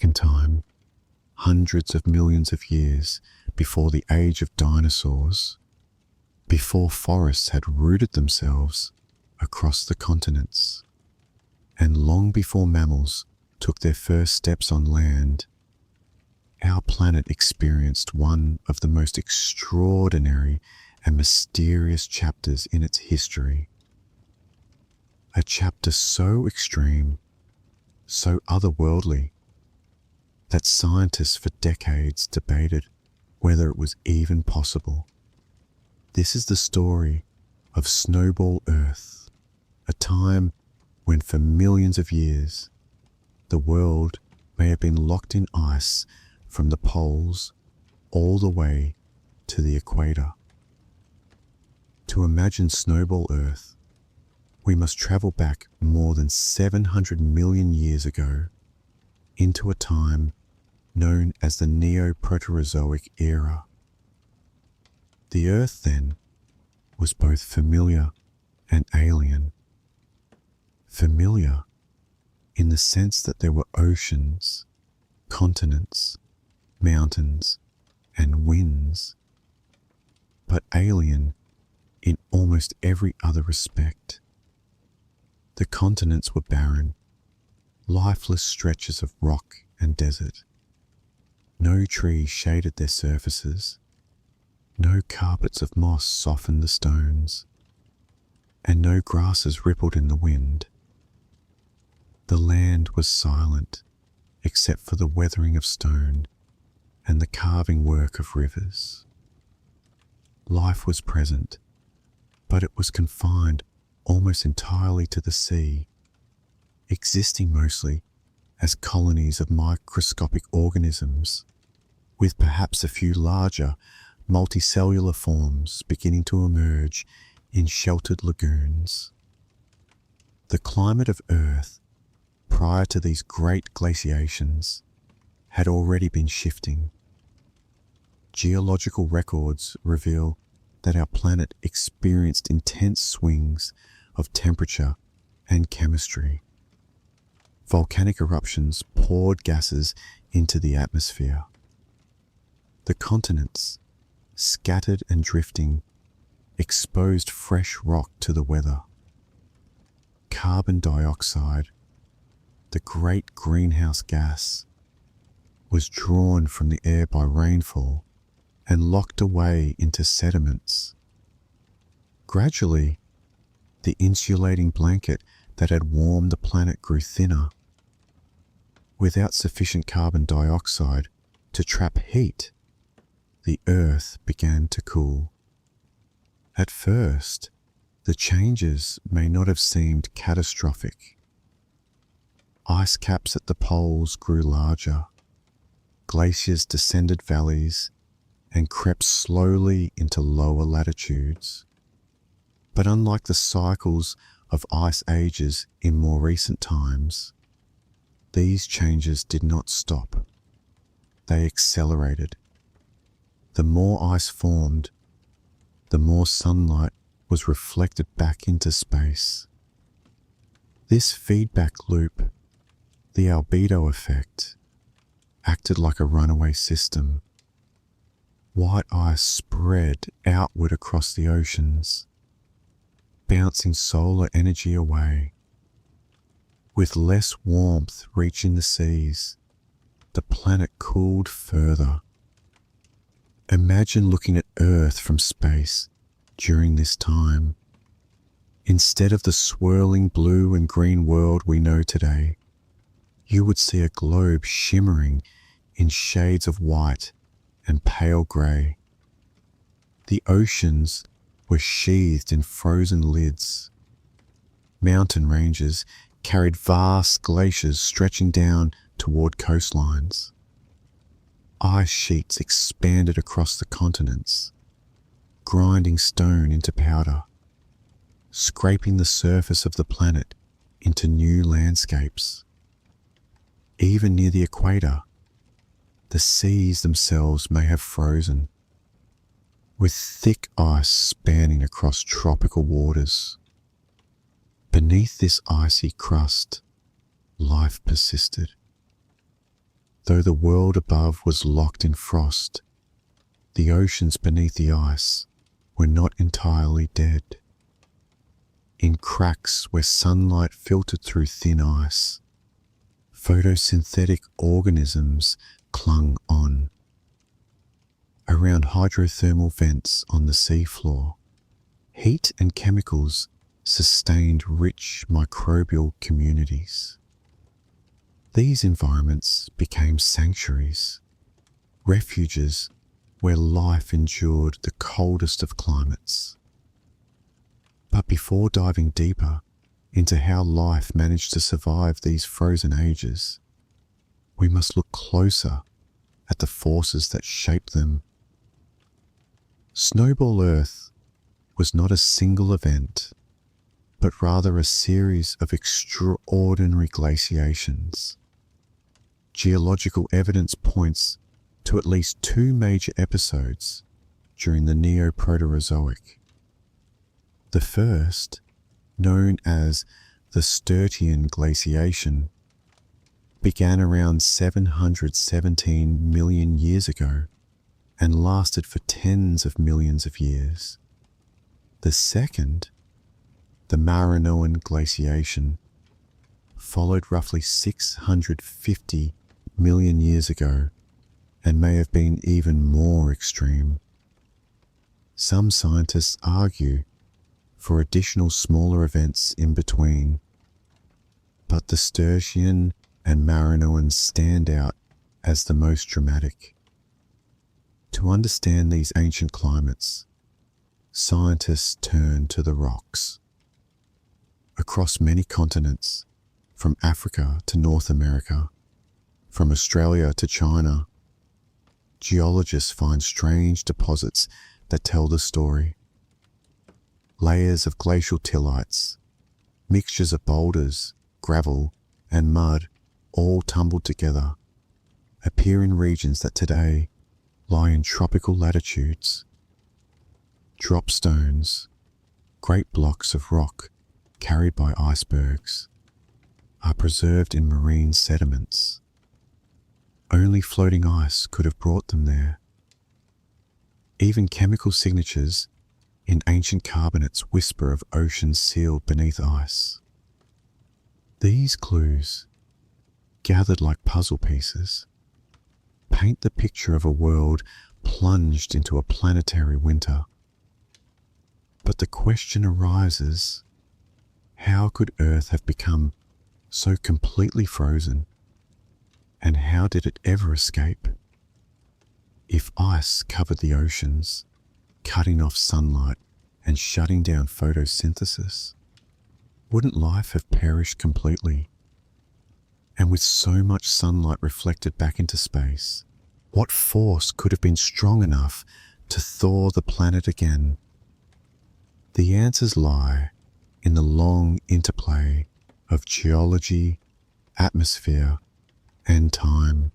back in time, hundreds of millions of years before the age of dinosaurs, before forests had rooted themselves across the continents, and long before mammals took their first steps on land, our planet experienced one of the most extraordinary and mysterious chapters in its history. A chapter so extreme, so otherworldly, that scientists for decades debated whether it was even possible. This is the story of Snowball Earth, a time when for millions of years the world may have been locked in ice from the poles all the way to the equator. To imagine Snowball Earth, we must travel back more than 700 million years ago into a time known as the Neo-Proterozoic era. The Earth then was both familiar and alien. Familiar in the sense that there were oceans, continents, mountains, and winds, but alien in almost every other respect. The continents were barren, lifeless stretches of rock and desert. No trees shaded their surfaces, no carpets of moss softened the stones, and no grasses rippled in the wind. The land was silent, except for the weathering of stone and the carving work of rivers. Life was present, but it was confined almost entirely to the sea, existing mostly as colonies of microscopic organisms, with perhaps a few larger multicellular forms beginning to emerge in sheltered lagoons. The climate of Earth, prior to these great glaciations, had already been shifting. Geological records reveal that our planet experienced intense swings of temperature and chemistry. Volcanic eruptions poured gases into the atmosphere. The continents, scattered and drifting, exposed fresh rock to the weather. Carbon dioxide, the great greenhouse gas, was drawn from the air by rainfall and locked away into sediments. Gradually, the insulating blanket that had warmed the planet grew thinner. Without sufficient carbon dioxide to trap heat, the Earth began to cool. At first, the changes may not have seemed catastrophic. Ice caps at the poles grew larger, glaciers descended valleys and crept slowly into lower latitudes. But unlike the cycles of ice ages in more recent times, these changes did not stop. They accelerated. The more ice formed, the more sunlight was reflected back into space. This feedback loop, the albedo effect, acted like a runaway system. White ice spread outward across the oceans, bouncing solar energy away. With less warmth reaching the seas, the planet cooled further. Imagine looking at Earth from space during this time. Instead of the swirling blue and green world we know today, you would see a globe shimmering in shades of white and pale grey. The oceans were sheathed in frozen lids. Mountain ranges carried vast glaciers stretching down toward coastlines. Ice sheets expanded across the continents, grinding stone into powder, scraping the surface of the planet into new landscapes. Even near the equator, the seas themselves may have frozen, with thick ice spanning across tropical waters. Beneath this icy crust, life persisted. Though the world above was locked in frost, the oceans beneath the ice were not entirely dead. In cracks where sunlight filtered through thin ice, photosynthetic organisms clung on. Around hydrothermal vents on the seafloor, heat and chemicals sustained rich microbial communities. These environments became sanctuaries, refuges where life endured the coldest of climates. But before diving deeper into how life managed to survive these frozen ages, we must look closer at the forces that shape them. Snowball Earth was not a single event, but rather a series of extraordinary glaciations. Geological evidence points to at least 2 major episodes during the Neoproterozoic. The first, known as the Sturtian glaciation, began around 717 million years ago and lasted for tens of millions of years. The second, the Marinoan glaciation, followed roughly 650 million years ago and may have been even more extreme. Some scientists argue for additional smaller events in between, but the Sturtian and Marinoan stand out as the most dramatic. To understand these ancient climates, scientists turn to the rocks. Across many continents, from Africa to North America, from Australia to China, geologists find strange deposits that tell the story. Layers of glacial tillites, mixtures of boulders, gravel, and mud all tumbled together, appear in regions that today lie in tropical latitudes. Drop stones, great blocks of rock carried by icebergs, are preserved in marine sediments. Only floating ice could have brought them there. Even chemical signatures in ancient carbonates whisper of oceans sealed beneath ice. These clues, gathered like puzzle pieces, paint the picture of a world plunged into a planetary winter. But the question arises, how could Earth have become so completely frozen? And how did it ever escape? If ice covered the oceans, cutting off sunlight and shutting down photosynthesis, wouldn't life have perished completely? And with so much sunlight reflected back into space, what force could have been strong enough to thaw the planet again? The answers lie in the long interplay of geology, atmosphere, and time.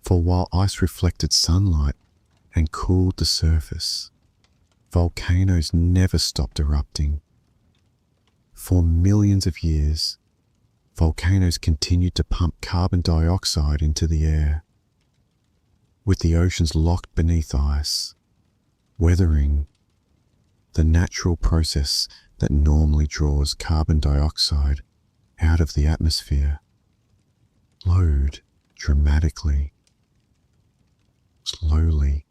For while ice reflected sunlight and cooled the surface, volcanoes never stopped erupting. For millions of years, volcanoes continued to pump carbon dioxide into the air. With the oceans locked beneath ice, weathering, the natural process that normally draws carbon dioxide out of the atmosphere, slowed dramatically. Slowly,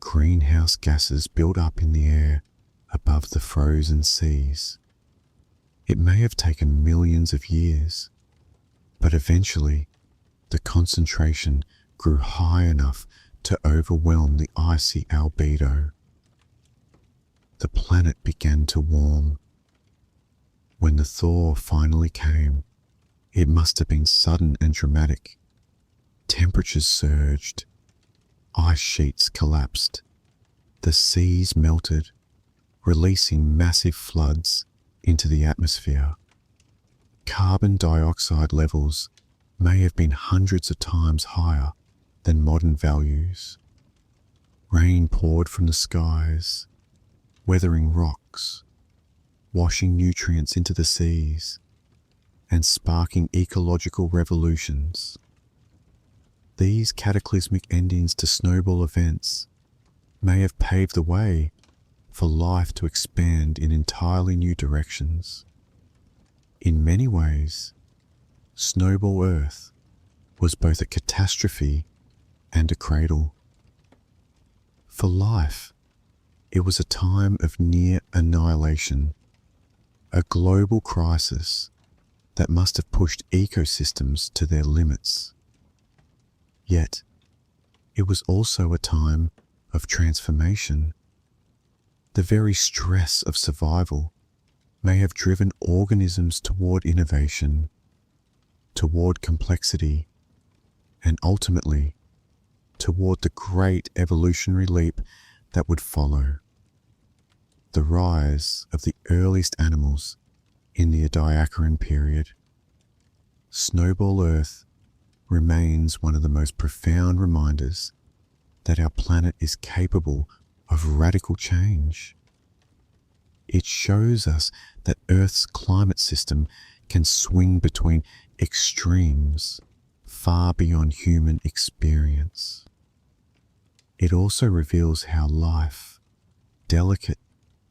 greenhouse gases built up in the air above the frozen seas. It may have taken millions of years, but eventually the concentration grew high enough to overwhelm the icy albedo. The planet began to warm. When the thaw finally came, it must have been sudden and dramatic. Temperatures surged, ice sheets collapsed, the seas melted, releasing massive floods into the atmosphere. Carbon dioxide levels may have been hundreds of times higher than modern values. Rain poured from the skies, weathering rocks, washing nutrients into the seas, and sparking ecological revolutions. These cataclysmic endings to snowball events may have paved the way for life to expand in entirely new directions. In many ways, Snowball Earth was both a catastrophe and a cradle. For life, it was a time of near annihilation, a global crisis that must have pushed ecosystems to their limits. Yet, it was also a time of transformation. The very stress of survival may have driven organisms toward innovation, toward complexity, and ultimately toward the great evolutionary leap that would follow. The rise of the earliest animals in the Ediacaran period. Snowball Earth remains one of the most profound reminders that our planet is capable of radical change. It shows us that Earth's climate system can swing between extremes far beyond human experience. It also reveals how life, delicate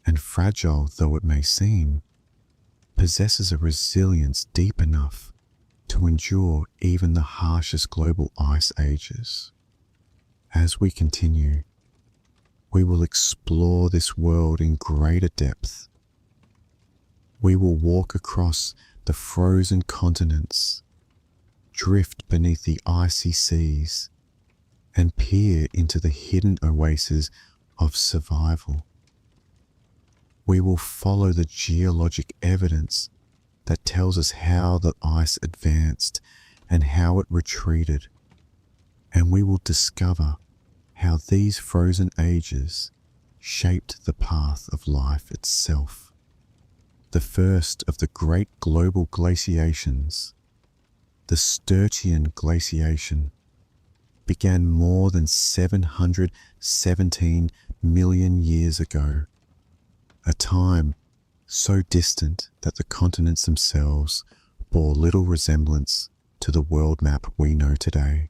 and fragile though it may seem, possesses a resilience deep enough to endure even the harshest global ice ages. As we continue, we will explore this world in greater depth. We will walk across the frozen continents, drift beneath the icy seas, and peer into the hidden oases of survival. We will follow the geologic evidence that tells us how the ice advanced and how it retreated, and we will discover how these frozen ages shaped the path of life itself. The first of the great global glaciations, the Sturtian glaciation, began more than 717 million years ago, a time so distant that the continents themselves bore little resemblance to the world map we know today.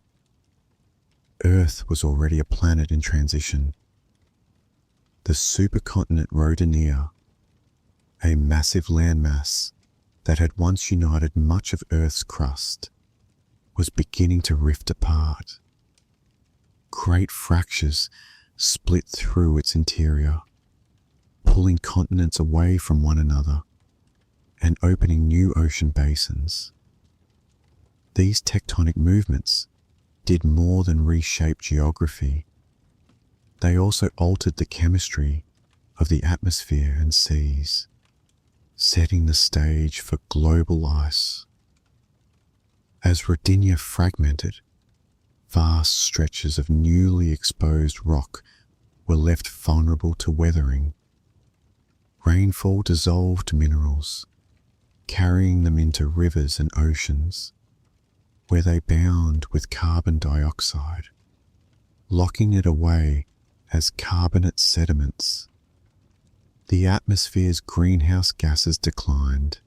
Earth was already a planet in transition. The supercontinent Rodinia, a massive landmass that had once united much of Earth's crust, was beginning to rift apart. Great fractures split through its interior, pulling continents away from one another and opening new ocean basins. These tectonic movements did more than reshape geography. They also altered the chemistry of the atmosphere and seas, setting the stage for global ice. As Rodinia fragmented, vast stretches of newly exposed rock were left vulnerable to weathering. Rainfall dissolved minerals, carrying them into rivers and oceans, where they bound with carbon dioxide, locking it away as carbonate sediments. The atmosphere's greenhouse gases declined,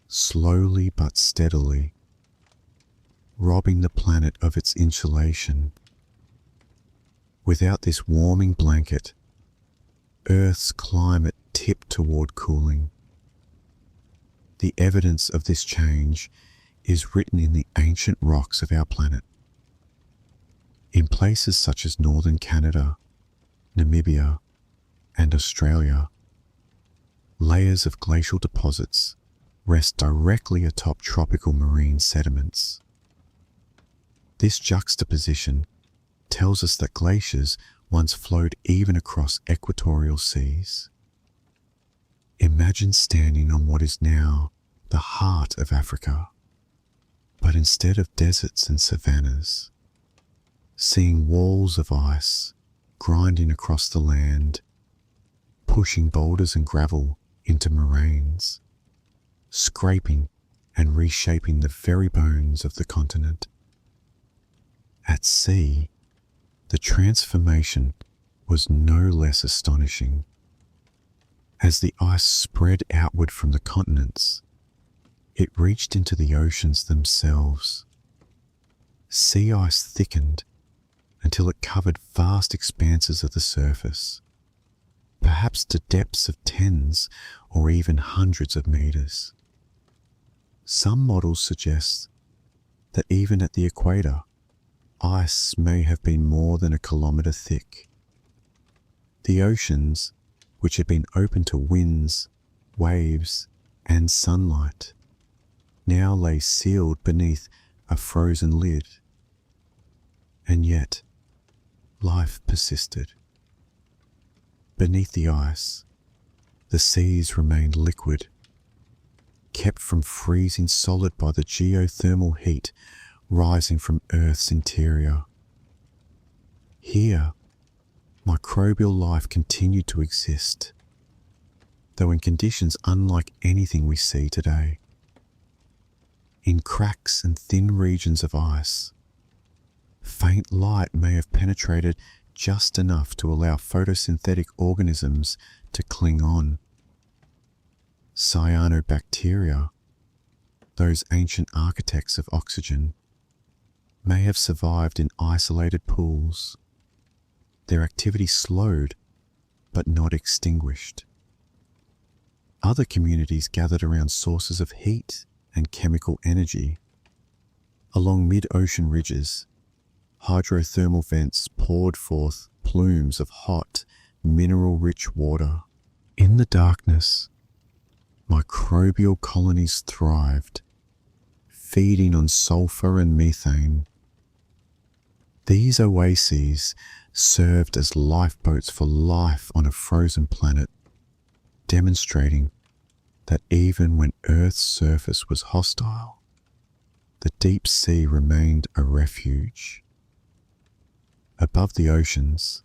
slowly but steadily, robbing the planet of its insulation. Without this warming blanket, Earth's climate tipped toward cooling. The evidence of this change is written in the ancient rocks of our planet. In places such as northern Canada, Namibia, and Australia, layers of glacial deposits rest directly atop tropical marine sediments. This juxtaposition tells us that glaciers once flowed even across equatorial seas. Imagine standing on what is now the heart of Africa, but instead of deserts and savannas, seeing walls of ice grinding across the land, pushing boulders and gravel into moraines, scraping and reshaping the very bones of the continent. At sea, the transformation was no less astonishing. As the ice spread outward from the continents, it reached into the oceans themselves. sea ice thickened until it covered vast expanses of the surface, perhaps to depths of tens or even hundreds of meters. Some models suggest that even at the equator, ice may have been more than a kilometer thick. The oceans, which had been open to winds, waves, and sunlight, now lay sealed beneath a frozen lid. And yet, life persisted. Beneath the ice, the seas remained liquid, kept from freezing solid by the geothermal heat rising from Earth's interior. Here, microbial life continued to exist, though in conditions unlike anything we see today. In cracks and thin regions of ice, faint light may have penetrated just enough to allow photosynthetic organisms to cling on. Cyanobacteria, those ancient architects of oxygen, may have survived in isolated pools, their activity slowed but not extinguished. Other communities gathered around sources of heat and chemical energy. Along mid-ocean ridges, hydrothermal vents poured forth plumes of hot, mineral-rich water. In the darkness, microbial colonies thrived, feeding on sulfur and methane. These oases served as lifeboats for life on a frozen planet, demonstrating that even when Earth's surface was hostile, the deep sea remained a refuge. Above the oceans,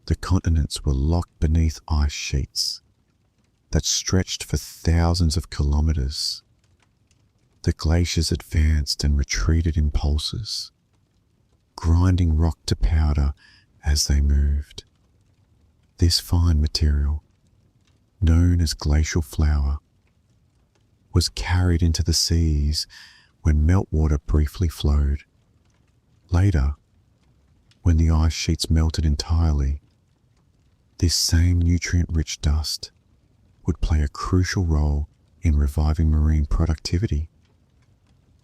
the continents were locked beneath ice sheets that stretched for thousands of kilometers. The glaciers advanced and retreated in pulses, grinding rock to powder as they moved. This fine material, known as glacial flour, was carried into the seas when meltwater briefly flowed. Later, when the ice sheets melted entirely, this same nutrient-rich dust would play a crucial role in reviving marine productivity.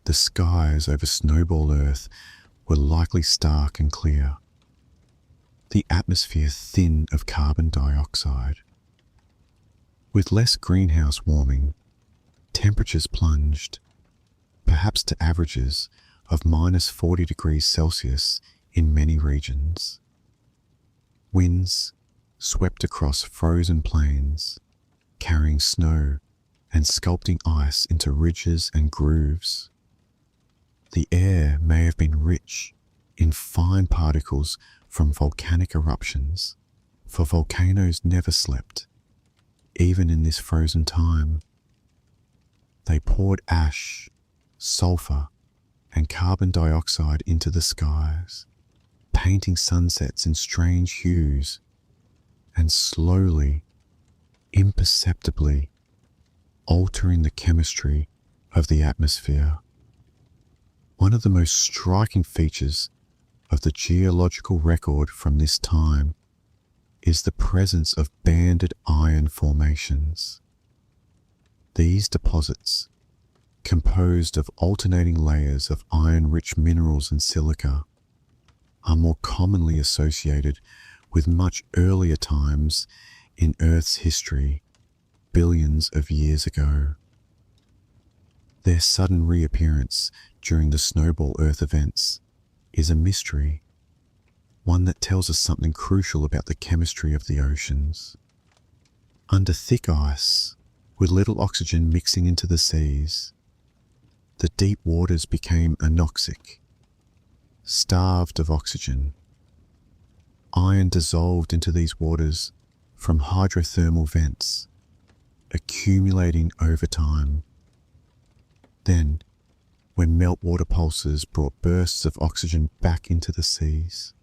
The skies over Snowball Earth were likely stark and clear, the atmosphere thin of carbon dioxide. With less greenhouse warming, temperatures plunged, perhaps to averages of minus 40 degrees Celsius in many regions. Winds swept across frozen plains, carrying snow and sculpting ice into ridges and grooves. The air may have been rich in fine particles from volcanic eruptions, for volcanoes never slept, even in this frozen time. They poured ash, sulfur, and carbon dioxide into the skies, painting sunsets in strange hues, and slowly, imperceptibly, altering the chemistry of the atmosphere. One of the most striking features of the geological record from this time is the presence of banded iron formations. These deposits, composed of alternating layers of iron-rich minerals and silica, are more commonly associated with much earlier times in Earth's history, billions of years ago. Their sudden reappearance during the Snowball Earth events is a mystery, one that tells us something crucial about the chemistry of the oceans. Under thick ice, with little oxygen mixing into the seas, the deep waters became anoxic, starved of oxygen. Iron dissolved into these waters from hydrothermal vents, accumulating over time. Then, when meltwater pulses brought bursts of oxygen back into the seas,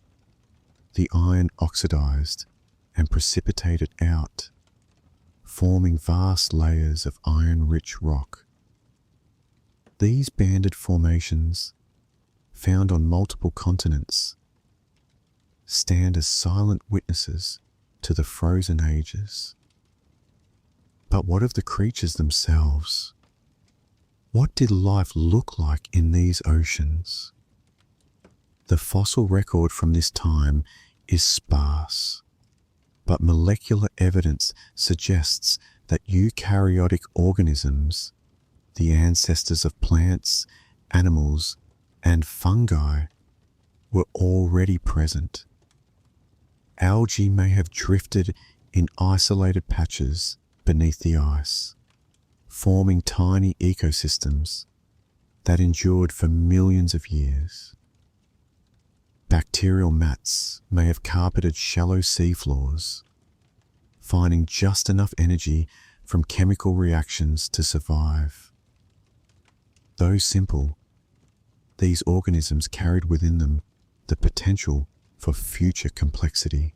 the iron oxidized and precipitated out, forming vast layers of iron-rich rock. These banded formations found on multiple continents, stand as silent witnesses to the frozen ages. But what of the creatures themselves? What did life look like in these oceans? The fossil record from this time is sparse, but molecular evidence suggests that eukaryotic organisms, the ancestors of plants, animals, and fungi, were already present. Algae may have drifted in isolated patches beneath the ice, forming tiny ecosystems that endured for millions of years. Bacterial mats may have carpeted shallow seafloors, finding just enough energy from chemical reactions to survive. Though simple, these organisms carried within them the potential for future complexity.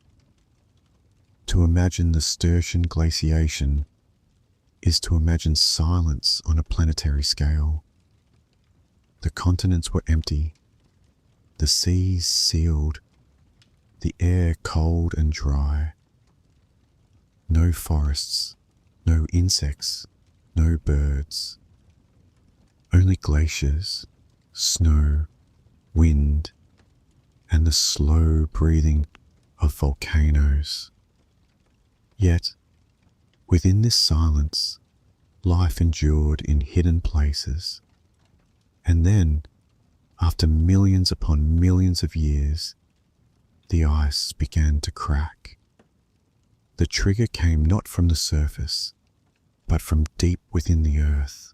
To imagine the Sturtian glaciation is to imagine silence on a planetary scale. The continents were empty, the seas sealed, the air cold and dry. No forests, no insects, no birds. Only glaciers, snow, wind, and the slow breathing of volcanoes. Yet, within this silence, life endured in hidden places. And then, after millions upon millions of years, the ice began to crack. The trigger came not from the surface, but from deep within the earth.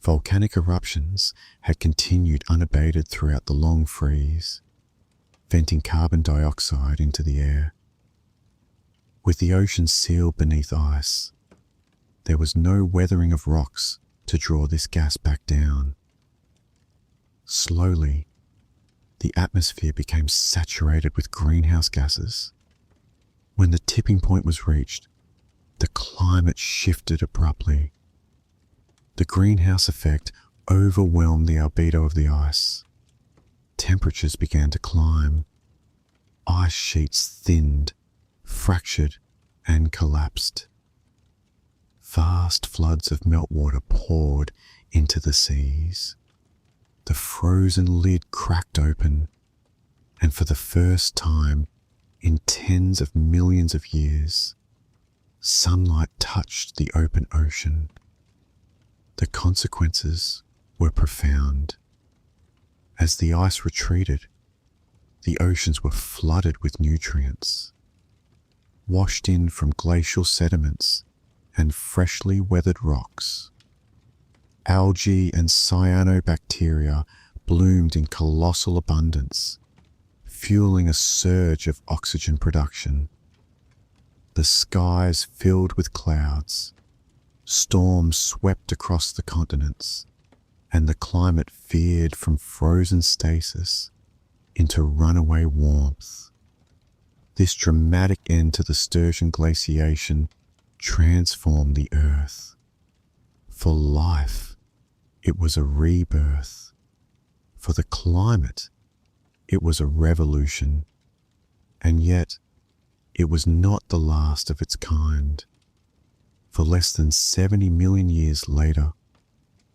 Volcanic eruptions had continued unabated throughout the long freeze, venting carbon dioxide into the air. With the ocean sealed beneath ice, there was no weathering of rocks to draw this gas back down. Slowly, the atmosphere became saturated with greenhouse gases. When the tipping point was reached, the climate shifted abruptly. The greenhouse effect overwhelmed the albedo of the ice. Temperatures began to climb. Ice sheets thinned, fractured, and collapsed. Vast floods of meltwater poured into the seas. The frozen lid cracked open, and for the first time in tens of millions of years, sunlight touched the open ocean. The consequences were profound. As the ice retreated, the oceans were flooded with nutrients, washed in from glacial sediments and freshly weathered rocks. Algae and cyanobacteria bloomed in colossal abundance, fueling a surge of oxygen production. The skies filled with clouds, storms swept across the continents, and the climate veered from frozen stasis into runaway warmth. This dramatic end to the Sturtian glaciation transformed the Earth. For life, it was a rebirth. For the climate, it was a revolution. And yet, it was not the last of its kind. For less than 70 million years later,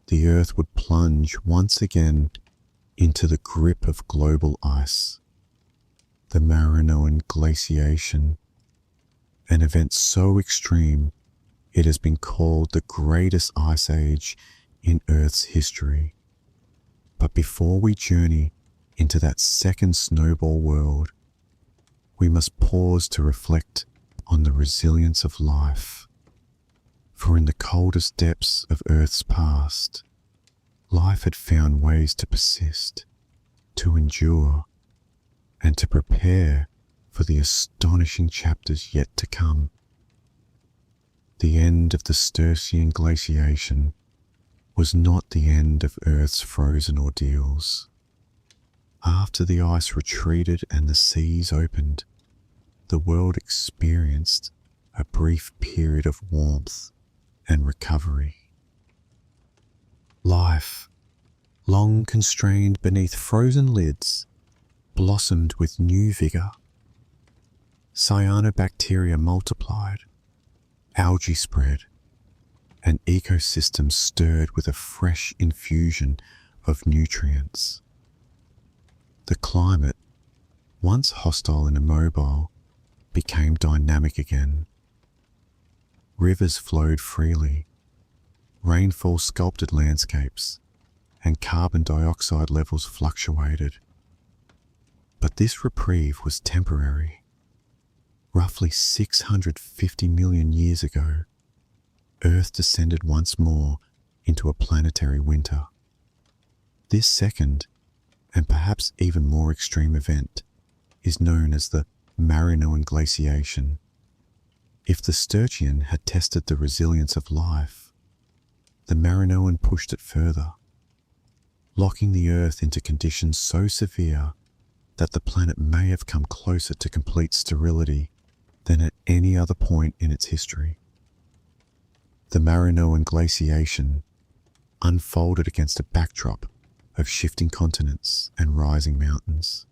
the Earth would plunge once again into the grip of global ice. The Marinoan glaciation, an event so extreme it has been called the greatest ice age in Earth's history. But before we journey into that second snowball world, we must pause to reflect on the resilience of life. For in the coldest depths of Earth's past, life had found ways to persist, to endure, and to prepare for the astonishing chapters yet to come. The end of the Sturtian glaciation was not the end of Earth's frozen ordeals. After the ice retreated and the seas opened, the world experienced a brief period of warmth and recovery. Life, long constrained beneath frozen lids, blossomed with new vigor. Cyanobacteria multiplied, algae spread, and ecosystems stirred with a fresh infusion of nutrients. The climate, once hostile and immobile, became dynamic again. Rivers flowed freely, rainfall sculpted landscapes, and carbon dioxide levels fluctuated. But this reprieve was temporary. Roughly 650 million years ago, Earth descended once more into a planetary winter. This second, and perhaps even more extreme event, is known as the Marinoan glaciation. If the Sturgeon had tested the resilience of life, the Marinoan pushed it further, locking the Earth into conditions so severe that the planet may have come closer to complete sterility than at any other point in its history. The Marinoan glaciation unfolded against a backdrop of shifting continents and rising mountains.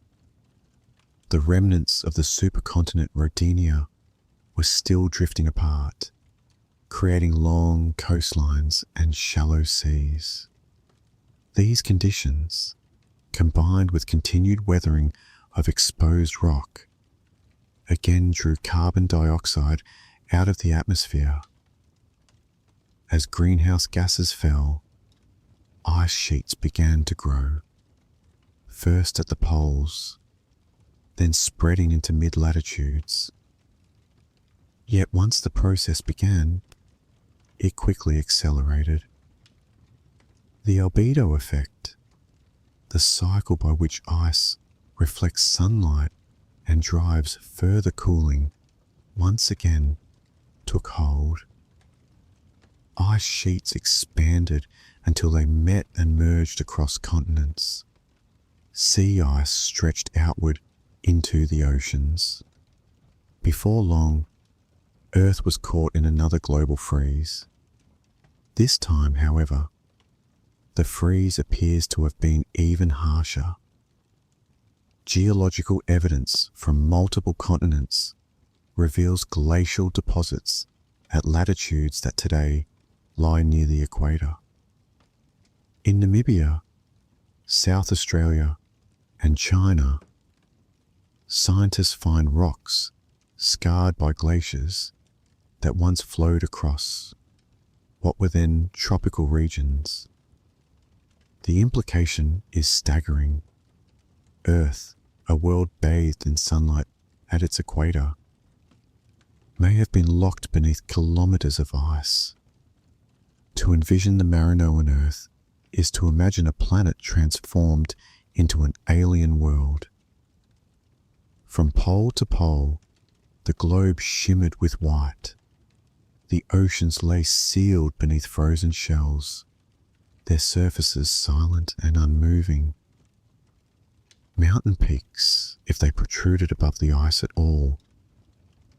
The remnants of the supercontinent Rodinia were still drifting apart, creating long coastlines and shallow seas. These conditions, combined with continued weathering of exposed rock, again drew carbon dioxide out of the atmosphere. As greenhouse gases fell, ice sheets began to grow, first at the poles, then spreading into mid-latitudes. Yet once the process began, it quickly accelerated. The albedo effect, the cycle by which ice reflects sunlight and drives further cooling, once again took hold. Ice sheets expanded until they met and merged across continents. Sea ice stretched outward into the oceans. Before long, Earth was caught in another global freeze. This time, however, the freeze appears to have been even harsher. Geological evidence from multiple continents reveals glacial deposits at latitudes that today lie near the equator. In Namibia, South Australia, and China, scientists find rocks scarred by glaciers that once flowed across what were then tropical regions. The implication is staggering. Earth, a world bathed in sunlight at its equator, may have been locked beneath kilometers of ice. To envision the Marinoan Earth is to imagine a planet transformed into an alien world. From pole to pole, the globe shimmered with white. The oceans lay sealed beneath frozen shells, their surfaces silent and unmoving. Mountain peaks, if they protruded above the ice at all,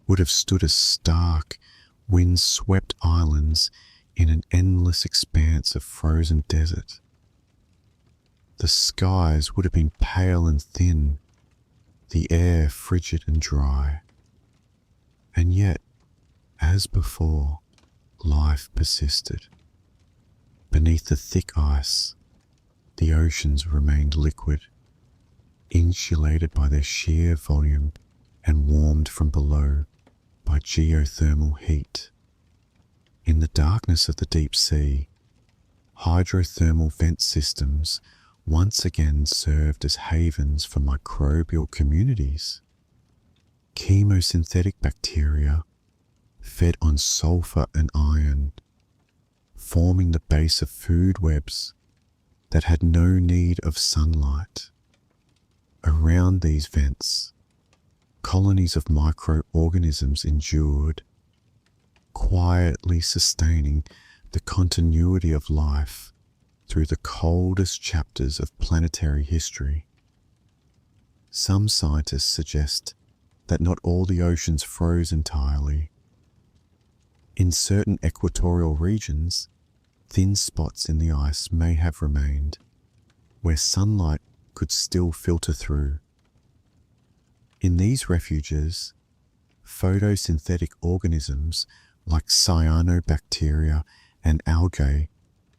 would have stood as stark, wind-swept islands in an endless expanse of frozen desert. The skies would have been pale and thin, the air frigid and dry. And yet, as before, life persisted. Beneath the thick ice, the oceans remained liquid, insulated by their sheer volume and warmed from below by geothermal heat. In the darkness of the deep sea, hydrothermal vent systems once again served as havens for microbial communities. Chemosynthetic bacteria fed on sulfur and iron, forming the base of food webs that had no need of sunlight. Around these vents, colonies of microorganisms endured, quietly sustaining the continuity of life through the coldest chapters of planetary history. Some scientists suggest that not all the oceans froze entirely. In certain equatorial regions, thin spots in the ice may have remained, where sunlight could still filter through. In these refuges, photosynthetic organisms like cyanobacteria and algae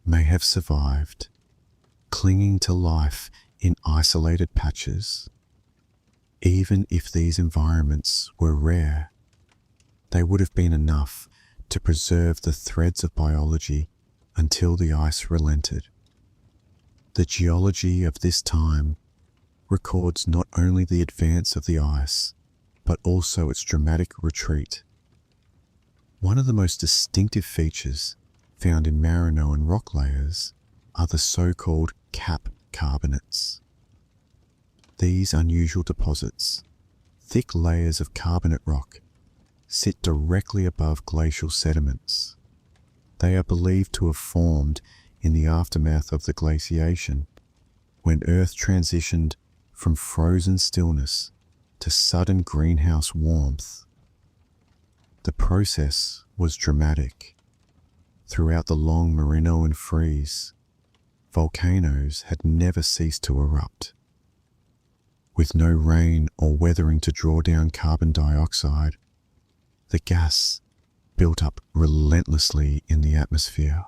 may have survived, clinging to life in isolated patches. Even if these environments were rare, they would have been enough to preserve the threads of biology until the ice relented. The geology of this time records not only the advance of the ice, but also its dramatic retreat. One of the most distinctive features found in Marinoan rock layers are the so-called cap carbonates. These unusual deposits, thick layers of carbonate rock, sit directly above glacial sediments. They are believed to have formed in the aftermath of the glaciation, when Earth transitioned from frozen stillness to sudden greenhouse warmth. The process was dramatic. Throughout the long Marinoan freeze, volcanoes had never ceased to erupt. With no rain or weathering to draw down carbon dioxide, the gas built up relentlessly in the atmosphere.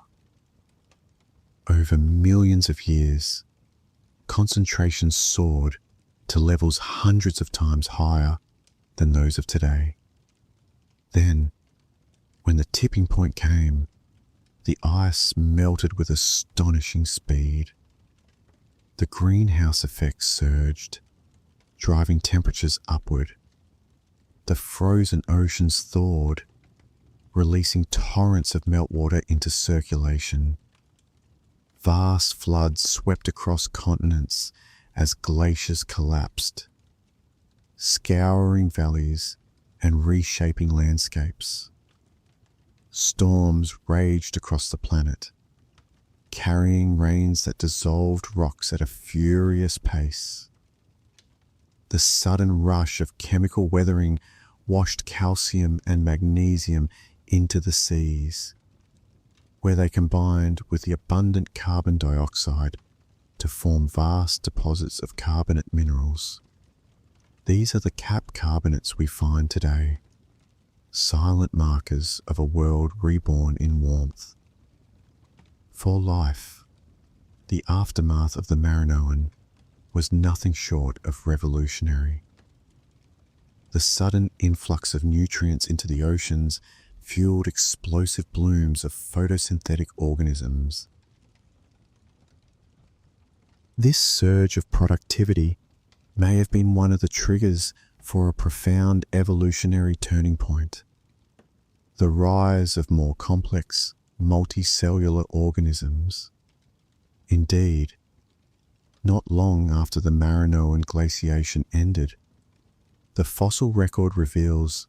Over millions of years, concentrations soared to levels hundreds of times higher than those of today. Then, when the tipping point came, the ice melted with astonishing speed. The greenhouse effect surged, driving temperatures upward. The frozen oceans thawed, releasing torrents of meltwater into circulation. Vast floods swept across continents as glaciers collapsed, scouring valleys and reshaping landscapes. Storms raged across the planet, carrying rains that dissolved rocks at a furious pace. The sudden rush of chemical weathering washed calcium and magnesium into the seas, where they combined with the abundant carbon dioxide to form vast deposits of carbonate minerals. These are the cap carbonates we find today, silent markers of a world reborn in warmth. For life, the aftermath of the Marinoan was nothing short of revolutionary. The sudden influx of nutrients into the oceans fueled explosive blooms of photosynthetic organisms. This surge of productivity may have been one of the triggers for a profound evolutionary turning point. The rise of more complex, multicellular organisms. Indeed, not long after the Marinoan glaciation ended, the fossil record reveals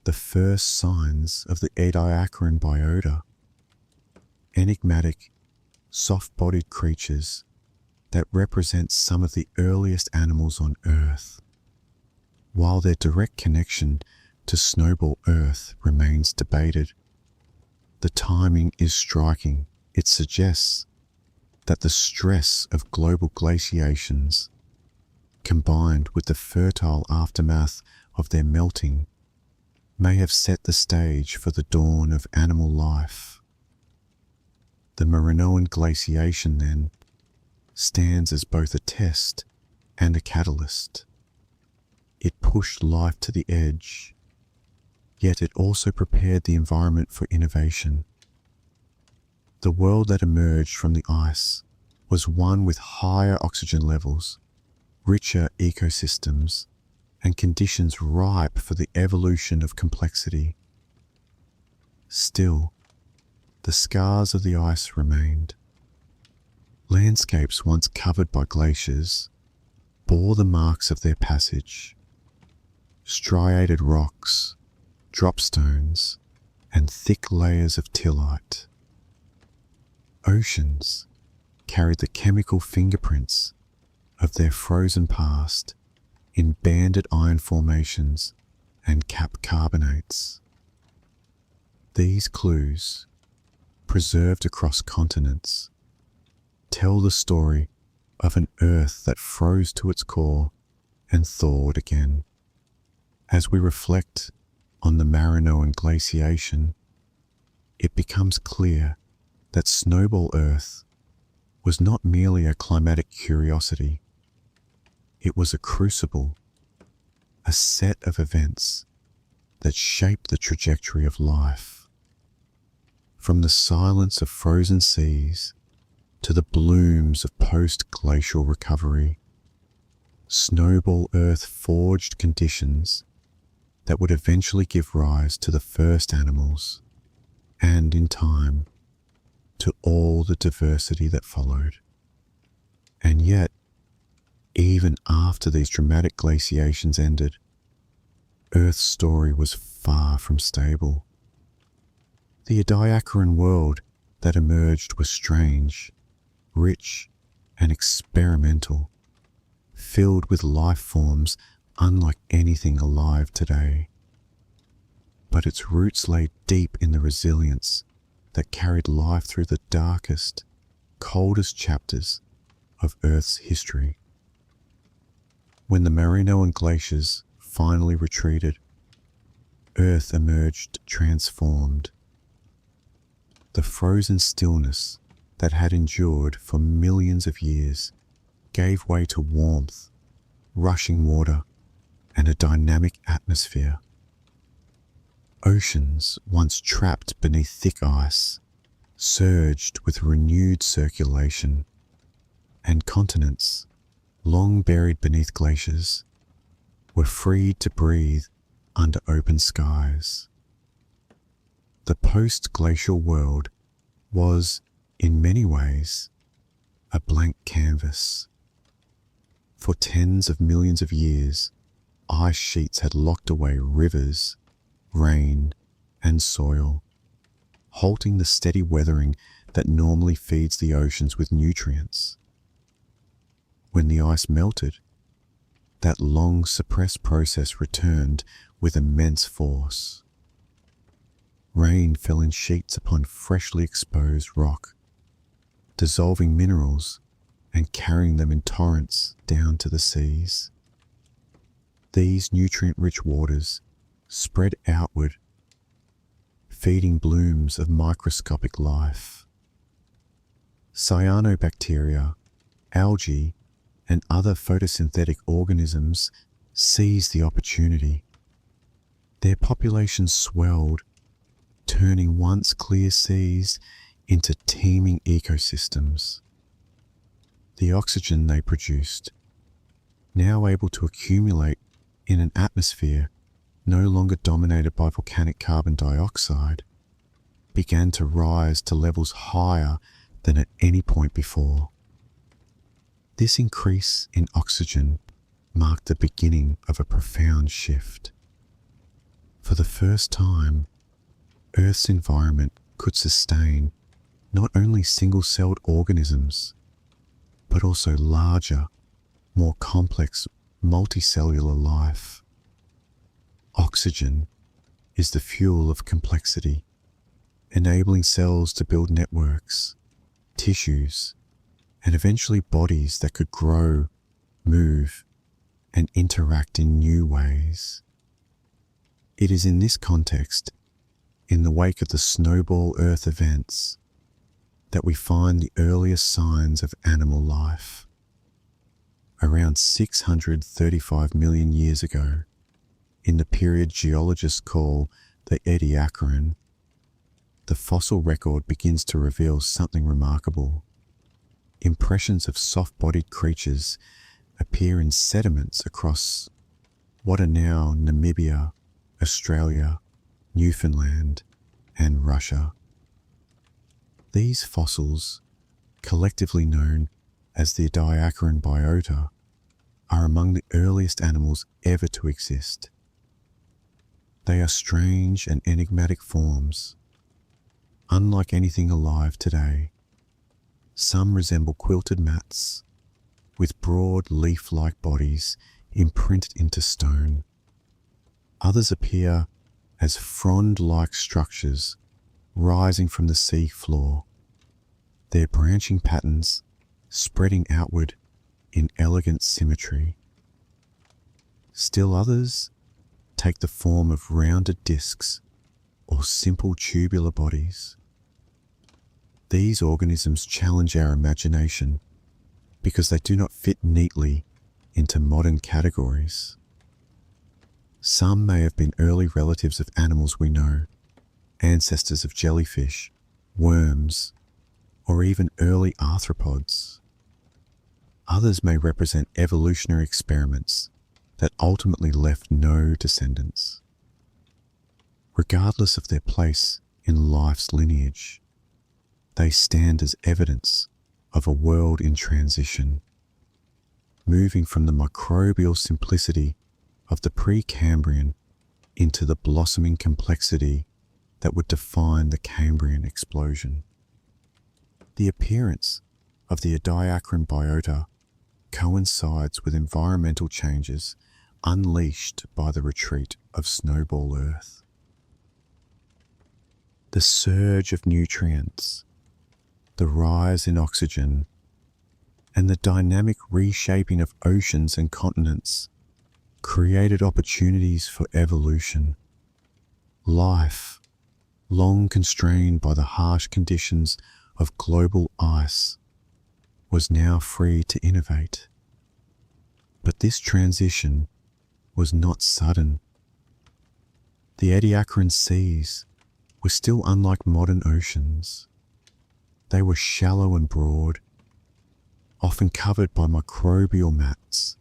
the first signs of the Ediacaran biota, enigmatic, soft-bodied creatures that represent some of the earliest animals on Earth. While their direct connection to Snowball Earth remains debated, the timing is striking. It suggests that the stress of global glaciations, combined with the fertile aftermath of their melting, may have set the stage for the dawn of animal life. The Marinoan glaciation, then, stands as both a test and a catalyst. It pushed life to the edge, yet it also prepared the environment for innovation. The world that emerged from the ice was one with higher oxygen levels, richer ecosystems, and conditions ripe for the evolution of complexity. Still, the scars of the ice remained. Landscapes once covered by glaciers bore the marks of their passage. Striated rocks, dropstones, and thick layers of tillite. Oceans carried the chemical fingerprints of their frozen past in banded iron formations and cap carbonates. These clues, preserved across continents, tell the story of an Earth that froze to its core and thawed again. As we reflect on the Marinoan glaciation, it becomes clear that Snowball Earth was not merely a climatic curiosity. It was a crucible, a set of events that shaped the trajectory of life. From the silence of frozen seas to the blooms of post-glacial recovery, Snowball Earth forged conditions that would eventually give rise to the first animals and, in time, to all the diversity that followed. And yet, even after these dramatic glaciations ended, Earth's story was far from stable. The Ediacaran world that emerged was strange, rich, and experimental, filled with life forms unlike anything alive today. But its roots lay deep in the resilience that carried life through the darkest, coldest chapters of Earth's history. When the Marinoan glaciers finally retreated, Earth emerged transformed. The frozen stillness that had endured for millions of years gave way to warmth, rushing water, and a dynamic atmosphere. Oceans, once trapped beneath thick ice, surged with renewed circulation, and continents, long buried beneath glaciers, were freed to breathe under open skies. The post-glacial world was, in many ways, a blank canvas. For tens of millions of years, ice sheets had locked away rivers, rain, and soil, halting the steady weathering that normally feeds the oceans with nutrients. When the ice melted, that long suppressed process returned with immense force. Rain fell in sheets upon freshly exposed rock, dissolving minerals and carrying them in torrents down to the seas. These nutrient-rich waters spread outward, feeding blooms of microscopic life. Cyanobacteria, algae, and other photosynthetic organisms seized the opportunity. Their populations swelled, turning once clear seas into teeming ecosystems. The oxygen they produced, now able to accumulate in an atmosphere no longer dominated by volcanic carbon dioxide, began to rise to levels higher than at any point before. This increase in oxygen marked the beginning of a profound shift. For the first time, Earth's environment could sustain not only single-celled organisms, but also larger, more complex multicellular life. Oxygen is the fuel of complexity, enabling cells to build networks, tissues, and eventually bodies that could grow, move, and interact in new ways. It is in this context, in the wake of the Snowball Earth events, that we find the earliest signs of animal life. Around 635 million years ago, in the period geologists call the Ediacaran, the fossil record begins to reveal something remarkable. Impressions of soft-bodied creatures appear in sediments across what are now Namibia, Australia, Newfoundland, and Russia. These fossils, collectively known as the Ediacaran biota, are among the earliest animals ever to exist. They are strange and enigmatic forms. Unlike anything alive today, some resemble quilted mats, with broad leaf-like bodies imprinted into stone. Others appear as frond-like structures rising from the sea floor, their branching patterns spreading outward in elegant symmetry. Still others take the form of rounded discs or simple tubular bodies. These organisms challenge our imagination because they do not fit neatly into modern categories. Some may have been early relatives of animals we know, ancestors of jellyfish, worms, or even early arthropods. Others may represent evolutionary experiments that ultimately left no descendants. Regardless of their place in life's lineage, they stand as evidence of a world in transition, moving from the microbial simplicity of the Precambrian into the blossoming complexity that would define the Cambrian explosion. The appearance of the Ediacaran biota coincides with environmental changes unleashed by the retreat of Snowball Earth. The surge of nutrients, the rise in oxygen, and the dynamic reshaping of oceans and continents created opportunities for evolution. Life, long constrained by the harsh conditions of global ice, was now free to innovate. But this transition was not sudden. The Ediacaran seas were still unlike modern oceans. They were shallow and broad, often covered by microbial mats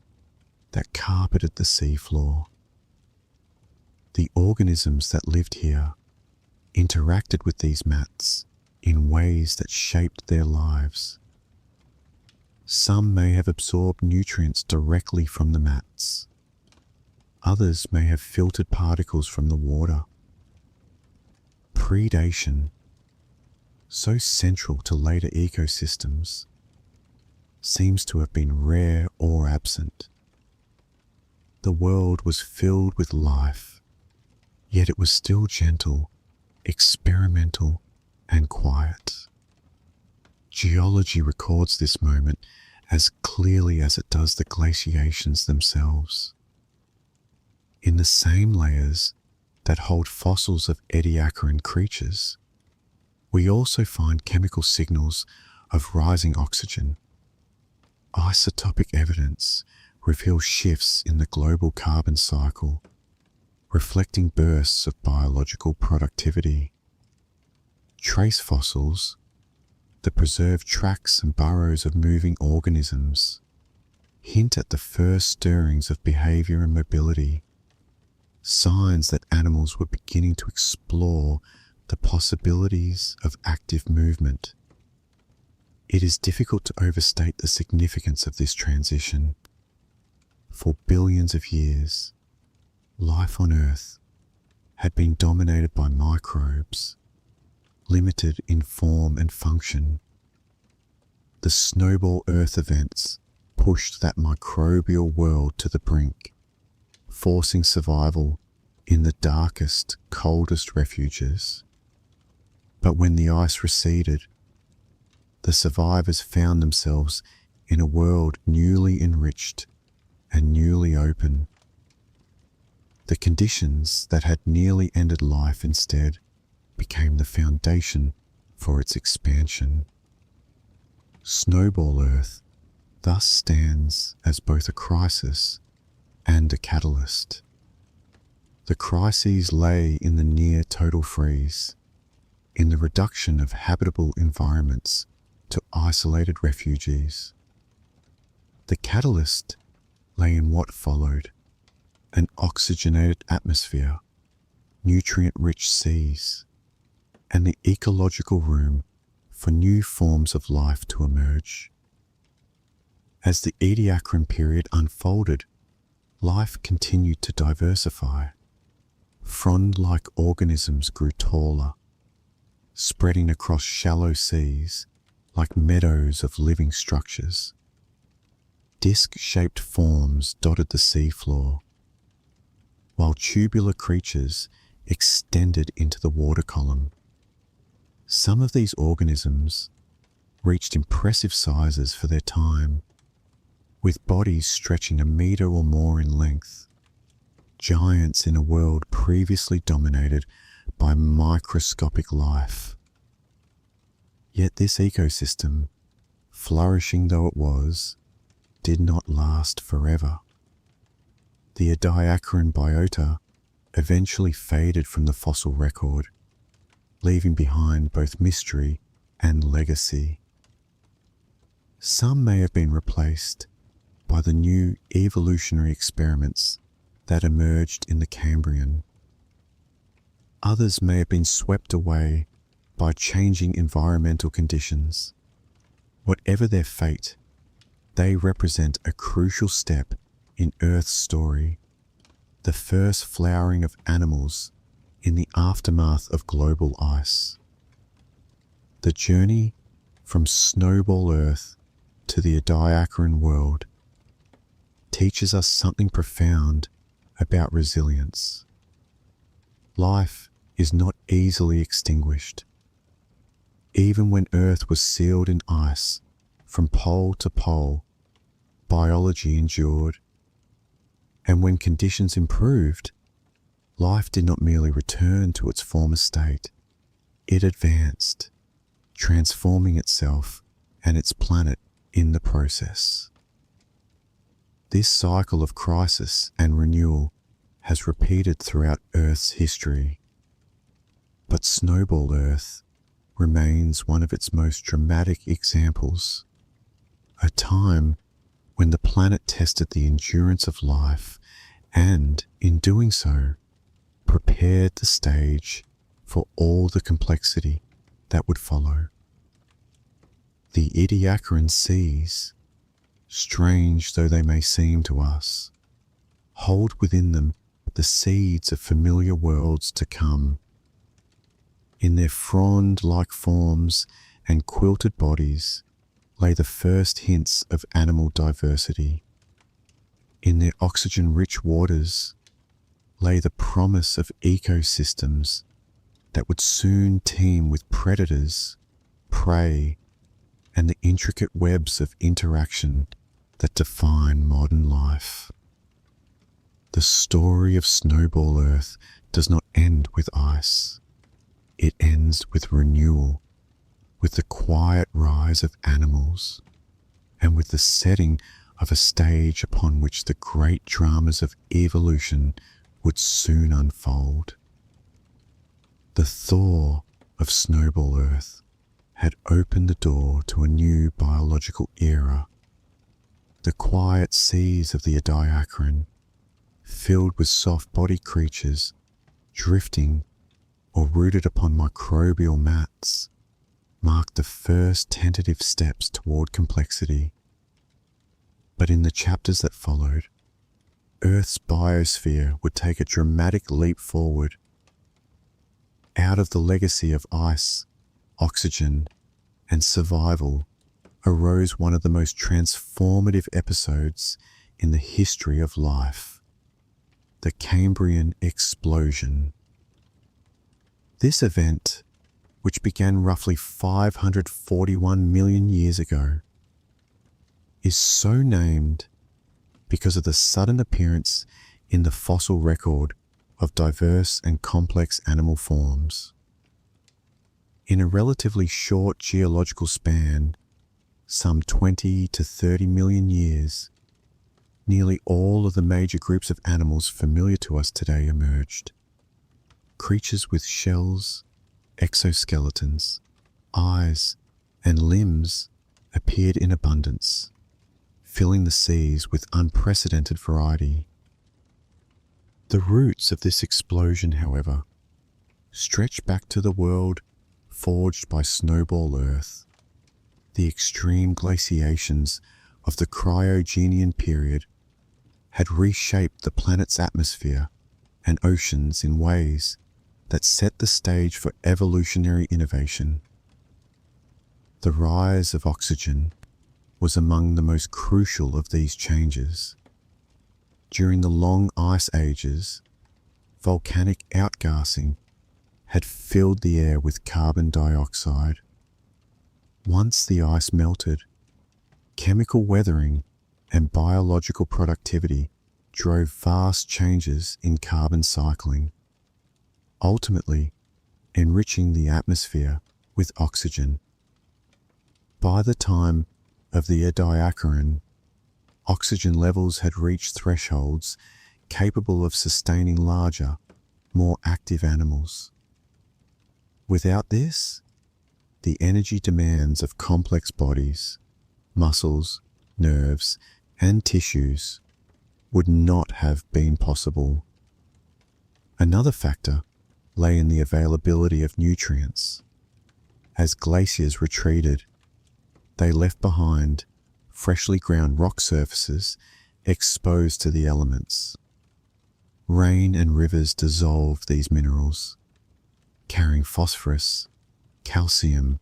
that carpeted the seafloor. The organisms that lived here interacted with these mats in ways that shaped their lives. Some may have absorbed nutrients directly from the mats. Others may have filtered particles from the water. Predation, so central to later ecosystems, seems to have been rare or absent. The world was filled with life, yet it was still gentle, experimental, and quiet. Geology records this moment as clearly as it does the glaciations themselves. In the same layers that hold fossils of Ediacaran creatures, we also find chemical signals of rising oxygen. Isotopic evidence reveals shifts in the global carbon cycle, reflecting bursts of biological productivity. Trace fossils, the preserved tracks and burrows of moving organisms, hint at the first stirrings of behavior and mobility, signs that animals were beginning to explore the possibilities of active movement. It is difficult to overstate the significance of this transition. For billions of years, life on Earth had been dominated by microbes, limited in form and function. The Snowball Earth events pushed that microbial world to the brink, forcing survival in the darkest, coldest refuges. But when the ice receded, the survivors found themselves in a world newly enriched and newly open. The conditions that had nearly ended life instead became the foundation for its expansion. Snowball Earth thus stands as both a crisis and a catalyst. The crises lay in the near total freeze, in the reduction of habitable environments to isolated refugees. The catalyst lay in what followed: an oxygenated atmosphere, nutrient-rich seas, and the ecological room for new forms of life to emerge. As the Ediacaran period unfolded, life continued to diversify. Frond-like organisms grew taller, spreading across shallow seas like meadows of living structures. Disc-shaped forms dotted the seafloor, while tubular creatures extended into the water column. Some of these organisms reached impressive sizes for their time, with bodies stretching a meter or more in length, giants in a world previously dominated by microscopic life. Yet this ecosystem, flourishing though it was, did not last forever. The Ediacaran biota eventually faded from the fossil record, leaving behind both mystery and legacy. Some may have been replaced by the new evolutionary experiments that emerged in the Cambrian. Others may have been swept away by changing environmental conditions. Whatever their fate, they represent a crucial step in Earth's story, the first flowering of animals in the aftermath of global ice. The journey from Snowball Earth to the Ediacaran world teaches us something profound about resilience. Life is not easily extinguished. Even when Earth was sealed in ice from pole to pole, biology endured. And when conditions improved, life did not merely return to its former state. It advanced, transforming itself and its planet in the process. This cycle of crisis and renewal has repeated throughout Earth's history. But Snowball Earth remains one of its most dramatic examples, a time when the planet tested the endurance of life and, in doing so, prepared the stage for all the complexity that would follow. The Ediacaran seas, strange though they may seem to us, hold within them the seeds of familiar worlds to come. In their frond-like forms and quilted bodies lay the first hints of animal diversity. In their oxygen-rich waters lay the promise of ecosystems that would soon teem with predators, prey, and the intricate webs of interaction that define modern life. The story of Snowball Earth does not end with ice. It ends with renewal, with the quiet rise of animals, and with the setting of a stage upon which the great dramas of evolution would soon unfold. The thaw of Snowball Earth had opened the door to a new biological era. The quiet seas of the Ediacaran, filled with soft-bodied creatures, drifting or rooted upon microbial mats, marked the first tentative steps toward complexity. But in the chapters that followed, Earth's biosphere would take a dramatic leap forward. Out of the legacy of ice, oxygen, and survival arose one of the most transformative episodes in the history of life, the Cambrian explosion. This event, which began roughly 541 million years ago, is so named because of the sudden appearance in the fossil record of diverse and complex animal forms. In a relatively short geological span, some 20 to 30 million years, nearly all of the major groups of animals familiar to us today emerged. Creatures with shells, exoskeletons, eyes, and limbs appeared in abundance, filling the seas with unprecedented variety. The roots of this explosion, however, stretch back to the world forged by Snowball Earth. The extreme glaciations of the Cryogenian period had reshaped the planet's atmosphere and oceans in ways that set the stage for evolutionary innovation. The rise of oxygen was among the most crucial of these changes. During the long ice ages, volcanic outgassing had filled the air with carbon dioxide. Once the ice melted, chemical weathering and biological productivity drove vast changes in carbon cycling, ultimately enriching the atmosphere with oxygen. By the time of the Ediacaran, oxygen levels had reached thresholds capable of sustaining larger, more active animals. Without this, the energy demands of complex bodies, muscles, nerves, and tissues would not have been possible. Another factor lay in the availability of nutrients. As glaciers retreated, they left behind freshly ground rock surfaces exposed to the elements. Rain and rivers dissolved these minerals, carrying phosphorus, calcium,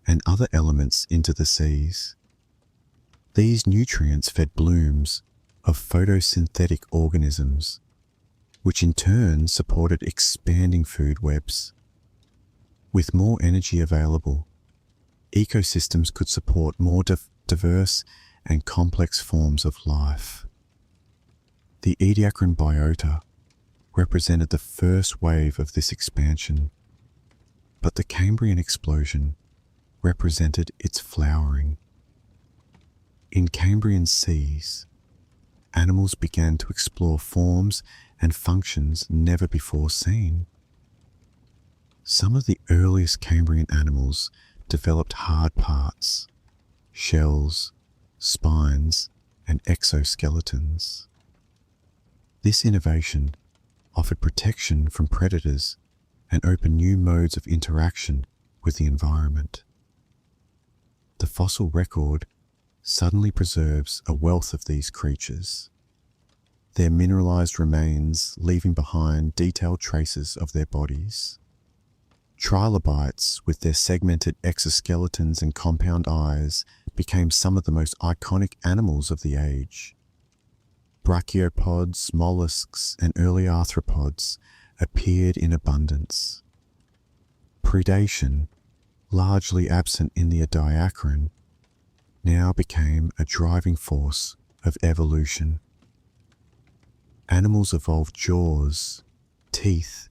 and other elements into the seas. These nutrients fed blooms of photosynthetic organisms, which in turn supported expanding food webs. With more energy available, ecosystems could support more diverse and complex forms of life. The Ediacaran biota represented the first wave of this expansion, but the Cambrian explosion represented its flowering. In Cambrian seas, animals began to explore forms and functions never before seen. Some of the earliest Cambrian animals developed hard parts, shells, spines, and exoskeletons. This innovation offered protection from predators and opened new modes of interaction with the environment. The fossil record suddenly preserves a wealth of these creatures, their mineralized remains leaving behind detailed traces of their bodies. Trilobites, with their segmented exoskeletons and compound eyes, became some of the most iconic animals of the age. Brachiopods, mollusks, and early arthropods appeared in abundance. Predation, largely absent in the Ediacaran, now became a driving force of evolution. Animals evolved jaws, teeth,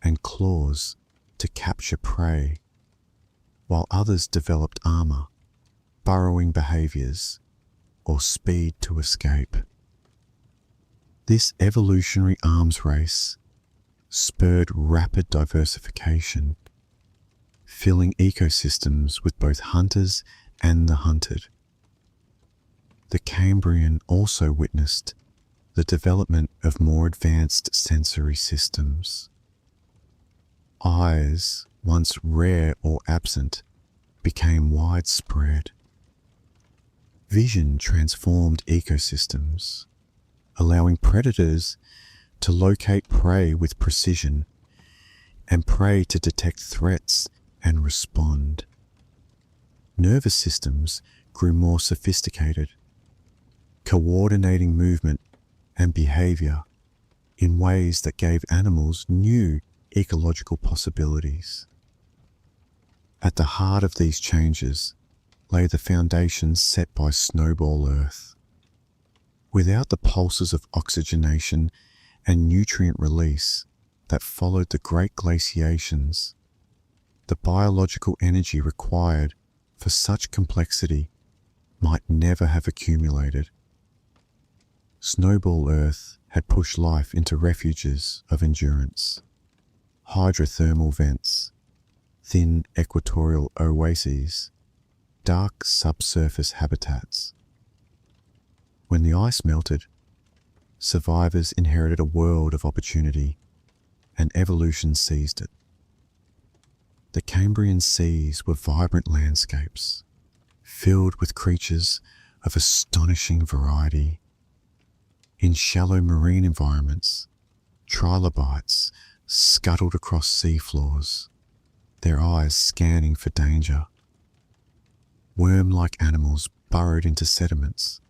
and claws to capture prey, while others developed armor, burrowing behaviors, or speed to escape. This evolutionary arms race spurred rapid diversification, filling ecosystems with both hunters and the hunted. The Cambrian also witnessed the development of more advanced sensory systems. Eyes, once rare or absent, became widespread. Vision transformed ecosystems, allowing predators to locate prey with precision and prey to detect threats and respond. Nervous systems grew more sophisticated, coordinating movement and behavior in ways that gave animals new ecological possibilities. At the heart of these changes lay the foundations set by Snowball Earth. Without the pulses of oxygenation and nutrient release that followed the great glaciations, the biological energy required for such complexity might never have accumulated. Snowball Earth had pushed life into refuges of endurance, hydrothermal vents, thin equatorial oases, dark subsurface habitats. When the ice melted, survivors inherited a world of opportunity, and evolution seized it. The Cambrian seas were vibrant landscapes, filled with creatures of astonishing variety. In shallow marine environments, trilobites scuttled across seafloors, their eyes scanning for danger. Worm-like animals burrowed into sediments,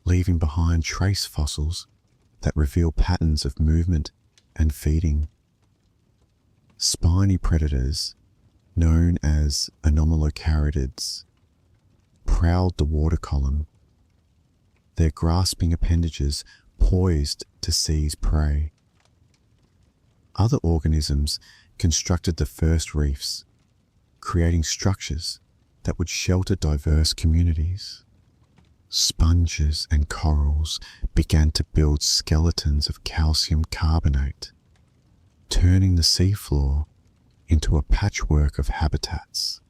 leaving behind trace fossils that reveal patterns of movement and feeding. Spiny predators, known as anomalocaridids, prowled the water column, their grasping appendages poised to seize prey. Other organisms constructed the first reefs, creating structures that would shelter diverse communities. Sponges and corals began to build skeletons of calcium carbonate, turning the seafloor into a patchwork of habitats.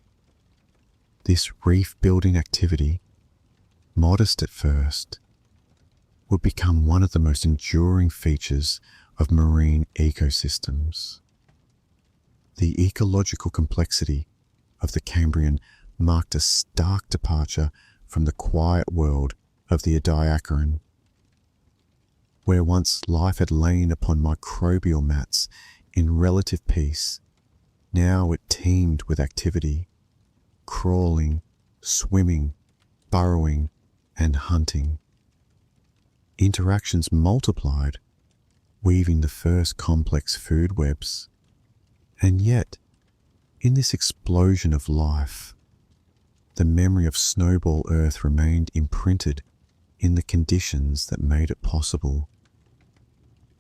This reef-building activity, modest at first, would become one of the most enduring features of marine ecosystems. The ecological complexity of the Cambrian marked a stark departure from the quiet world of the Ediacaran. Where once life had lain upon microbial mats in relative peace, now it teemed with activity, crawling, swimming, burrowing, and hunting. Interactions multiplied, weaving the first complex food webs. And yet, in this explosion of life, the memory of Snowball Earth remained imprinted in the conditions that made it possible.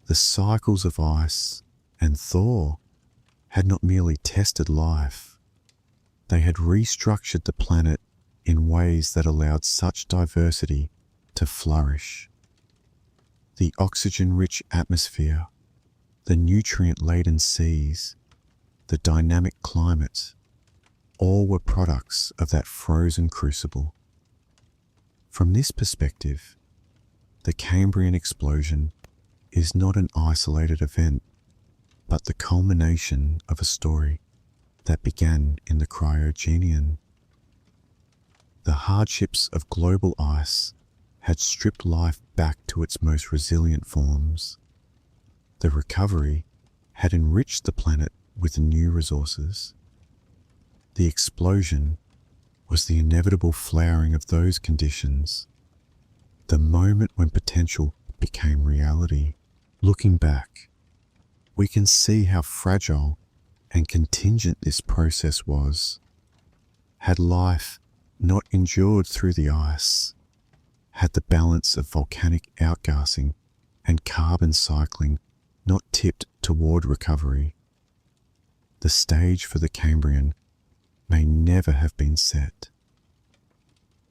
The cycles of ice and thaw had not merely tested life, they had restructured the planet in ways that allowed such diversity to flourish. The oxygen-rich atmosphere, the nutrient-laden seas, the dynamic climate, all were products of that frozen crucible. From this perspective, the Cambrian explosion is not an isolated event, but the culmination of a story that began in the Cryogenian. The hardships of global ice had stripped life back to its most resilient forms. The recovery had enriched the planet with new resources. The explosion was the inevitable flowering of those conditions, the moment when potential became reality. Looking back, we can see how fragile and contingent this process was. Had life not endured through the ice, had the balance of volcanic outgassing and carbon cycling not tipped toward recovery, the stage for the Cambrian may never have been set.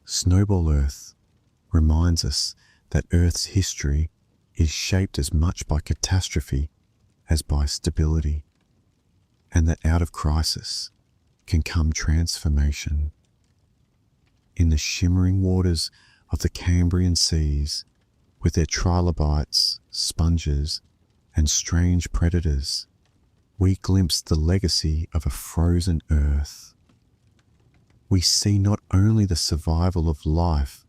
Snowball Earth reminds us that Earth's history is shaped as much by catastrophe as by stability, and that out of crisis can come transformation. In the shimmering waters of the Cambrian seas, with their trilobites, sponges, and strange predators, we glimpse the legacy of a frozen Earth. We see not only the survival of life,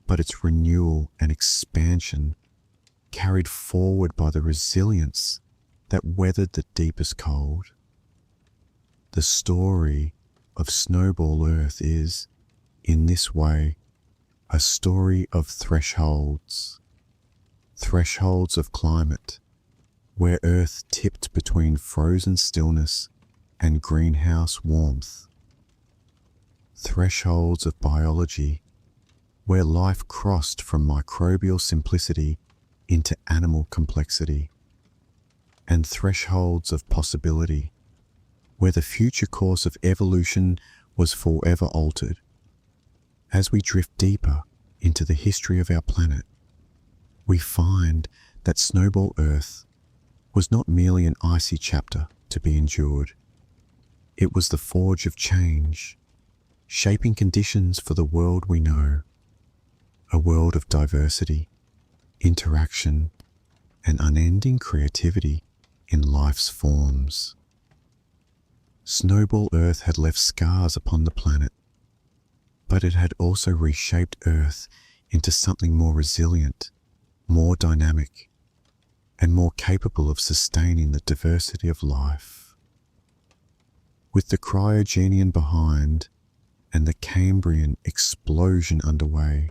but its renewal and expansion, carried forward by the resilience that weathered the deepest cold. The story of Snowball Earth is, in this way, a story of thresholds. Thresholds of climate, where Earth tipped between frozen stillness and greenhouse warmth. Thresholds of biology, where life crossed from microbial simplicity into animal complexity. And thresholds of possibility, where the future course of evolution was forever altered. As we drift deeper into the history of our planet, we find that Snowball Earth was not merely an icy chapter to be endured. It was the forge of change, shaping conditions for the world we know, a world of diversity, interaction, and unending creativity in life's forms. Snowball Earth had left scars upon the planet, but it had also reshaped Earth into something more resilient, more dynamic, and more capable of sustaining the diversity of life. With the Cryogenian behind and the Cambrian explosion underway,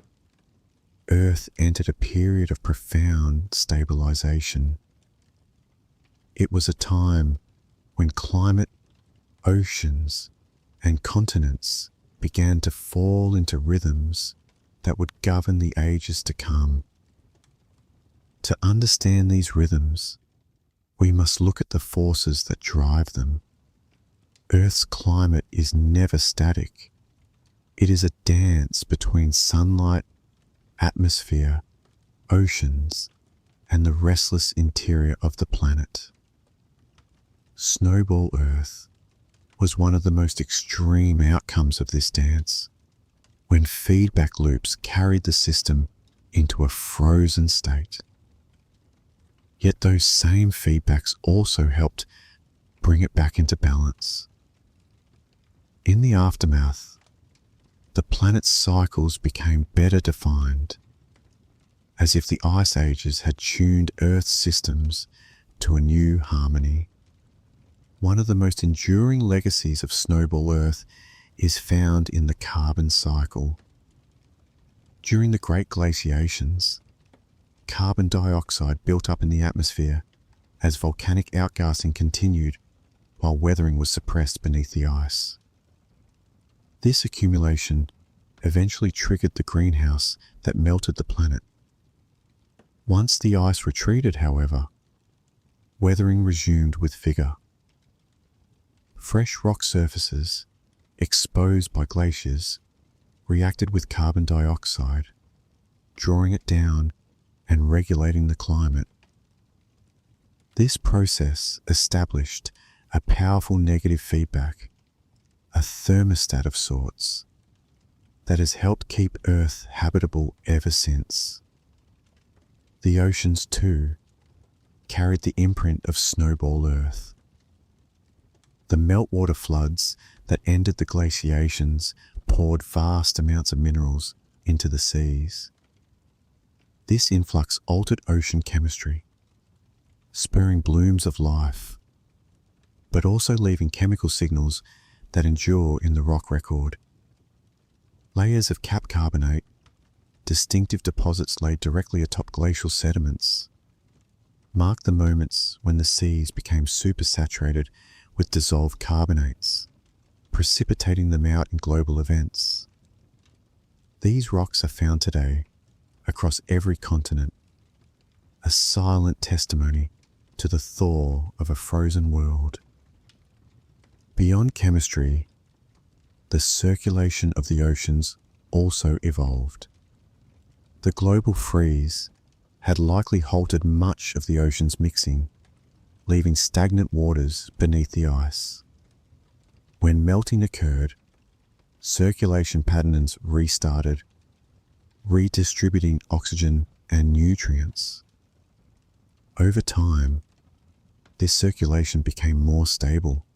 Earth entered a period of profound stabilization. It was a time when climate, oceans, and continents began to fall into rhythms that would govern the ages to come. To understand these rhythms, we must look at the forces that drive them. Earth's climate is never static. It is a dance between sunlight, atmosphere, oceans, and the restless interior of the planet. Snowball Earth was one of the most extreme outcomes of this dance, when feedback loops carried the system into a frozen state. Yet those same feedbacks also helped bring it back into balance. In the aftermath, the planet's cycles became better defined, as if the ice ages had tuned Earth's systems to a new harmony. One of the most enduring legacies of Snowball Earth is found in the carbon cycle. During the Great Glaciations, carbon dioxide built up in the atmosphere as volcanic outgassing continued while weathering was suppressed beneath the ice. This accumulation eventually triggered the greenhouse that melted the planet. Once the ice retreated, however, weathering resumed with vigor. Fresh rock surfaces, exposed by glaciers, reacted with carbon dioxide, drawing it down and regulating the climate. This process established a powerful negative feedback, a thermostat of sorts, that has helped keep Earth habitable ever since. The oceans, too, carried the imprint of Snowball Earth. The meltwater floods that ended the glaciations poured vast amounts of minerals into the seas. This influx altered ocean chemistry, spurring blooms of life, but also leaving chemical signals that endure in the rock record. Layers of cap carbonate, distinctive deposits laid directly atop glacial sediments, mark the moments when the seas became supersaturated with dissolved carbonates, precipitating them out in global events. These rocks are found today across every continent, a silent testimony to the thaw of a frozen world. Beyond chemistry, the circulation of the oceans also evolved. The global freeze had likely halted much of the ocean's mixing, leaving stagnant waters beneath the ice. When melting occurred, circulation patterns restarted, redistributing oxygen and nutrients. Over time, this circulation became more stable,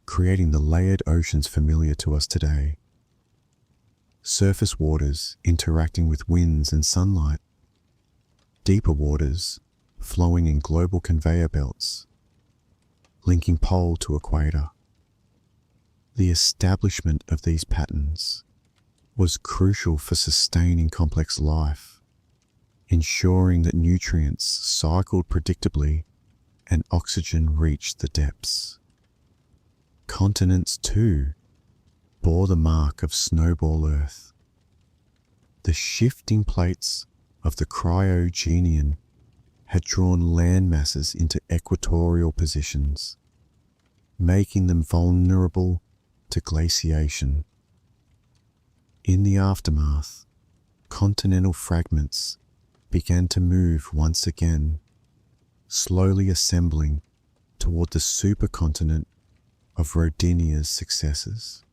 creating the layered oceans familiar to us today. Surface waters interacting with winds and sunlight, deeper waters flowing in global conveyor belts, linking pole to equator. The establishment of these patterns was crucial for sustaining complex life, ensuring that nutrients cycled predictably and oxygen reached the depths. Continents, too, bore the mark of Snowball Earth. The shifting plates of the cryogenian had drawn land masses into equatorial positions, making them vulnerable to glaciation. In the aftermath, continental fragments began to move once again, slowly assembling toward the supercontinent of Rodinia's successors.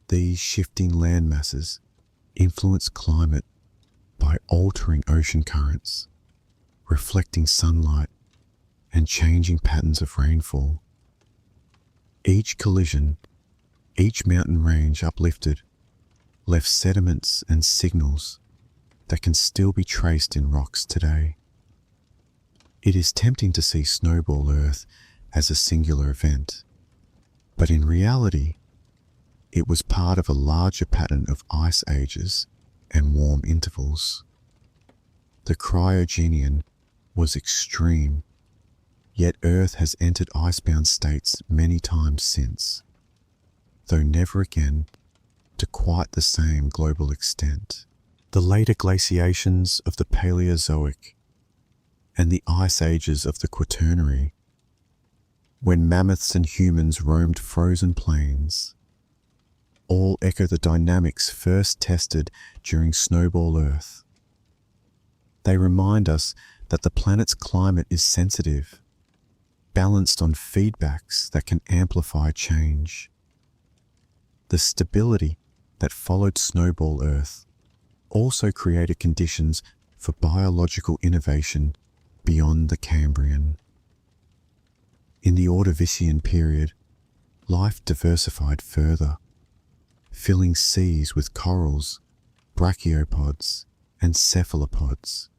These shifting land masses influence climate by altering ocean currents, reflecting sunlight, and changing patterns of rainfall. Each collision, each mountain range uplifted, left sediments and signals that can still be traced in rocks today. It is tempting to see Snowball Earth as a singular event, but in reality, it was part of a larger pattern of ice ages and warm intervals. The cryogenian was extreme, yet Earth has entered icebound states many times since, though never again to quite the same global extent. The later glaciations of the Paleozoic and the ice ages of the Quaternary, when mammoths and humans roamed frozen plains, all echo the dynamics first tested during Snowball Earth. They remind us that the planet's climate is sensitive, balanced on feedbacks that can amplify change. The stability that followed Snowball Earth also created conditions for biological innovation beyond the Cambrian. In the Ordovician period, life diversified further, filling seas with corals, brachiopods, and cephalopods.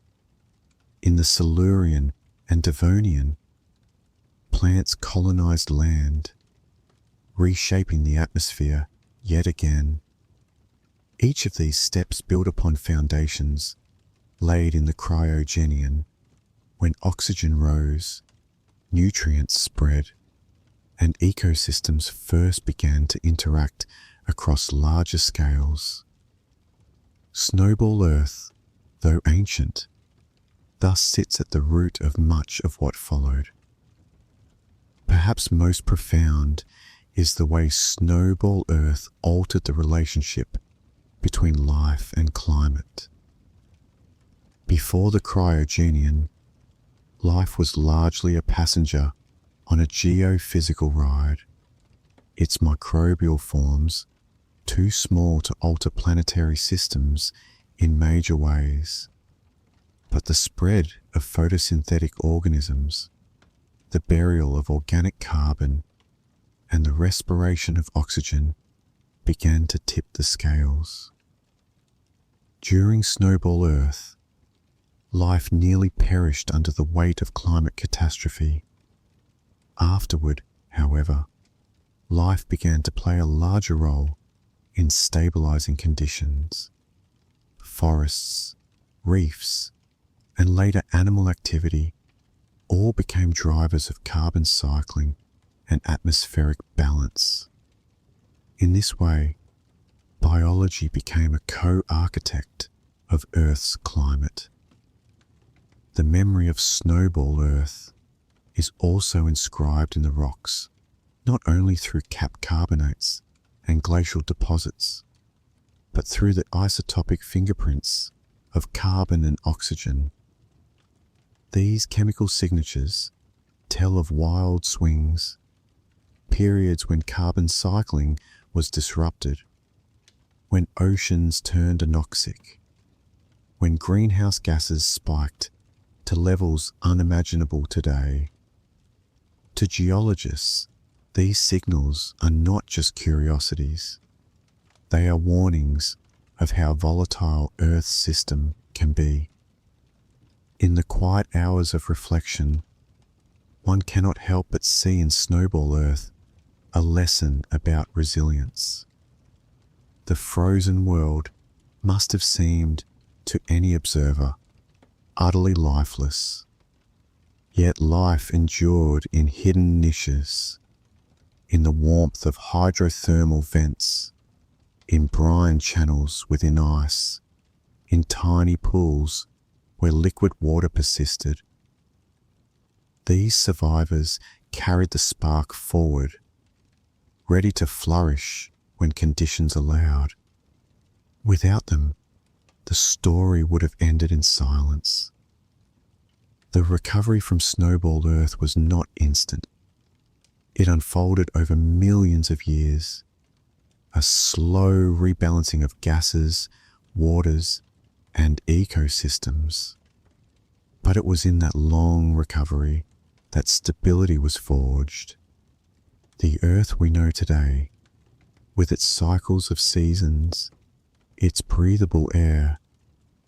In the Silurian and Devonian, plants colonized land, reshaping the atmosphere yet again. Each of these steps build upon foundations laid in the Cryogenian, when oxygen rose, nutrients spread, and ecosystems first began to interact across larger scales. Snowball Earth, though ancient, thus sits at the root of much of what followed. Perhaps most profound is the way Snowball Earth altered the relationship between life and climate. Before the Cryogenian, life was largely a passenger on a geophysical ride, its microbial forms too small to alter planetary systems in major ways. But the spread of photosynthetic organisms, the burial of organic carbon, and the respiration of oxygen began to tip the scales. During Snowball Earth, life nearly perished under the weight of climate catastrophe. Afterward, however, life began to play a larger role in stabilizing conditions. Forests, reefs, and later animal activity all became drivers of carbon cycling and atmospheric balance. In this way, biology became a co-architect of Earth's climate. The memory of Snowball Earth is also inscribed in the rocks, not only through cap carbonates and glacial deposits, but through the isotopic fingerprints of carbon and oxygen. These chemical signatures tell of wild swings, periods when carbon cycling was disrupted, when oceans turned anoxic, when greenhouse gases spiked to levels unimaginable today. To geologists, these signals are not just curiosities. They are warnings of how volatile Earth's system can be. In the quiet hours of reflection, one cannot help but see in Snowball Earth a lesson about resilience. The frozen world must have seemed, to any observer, utterly lifeless. Yet life endured in hidden niches, in the warmth of hydrothermal vents, in brine channels within ice, in tiny pools where liquid water persisted. These survivors carried the spark forward, ready to flourish when conditions allowed. Without them, the story would have ended in silence. The recovery from Snowball Earth was not instant. It unfolded over millions of years, a slow rebalancing of gases, waters, and ecosystems. But it was in that long recovery that stability was forged. The Earth we know today, with its cycles of seasons, its breathable air,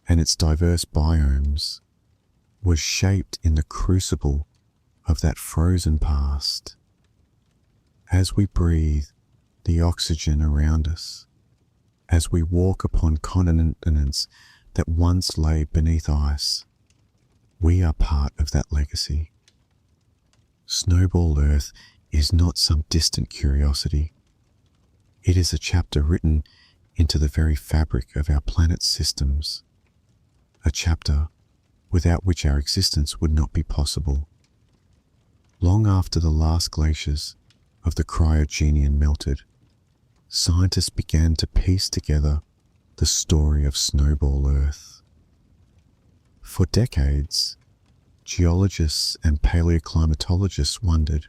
and its diverse biomes, was shaped in the crucible of that frozen past. As we breathe the oxygen around us, as we walk upon continents that once lay beneath ice, we are part of that legacy. Snowball Earth is not some distant curiosity. It is a chapter written into the very fabric of our planet's systems, a chapter without which our existence would not be possible. Long after the last glaciers of the Cryogenian melted, scientists began to piece together the story of Snowball Earth. For decades, geologists and paleoclimatologists wondered,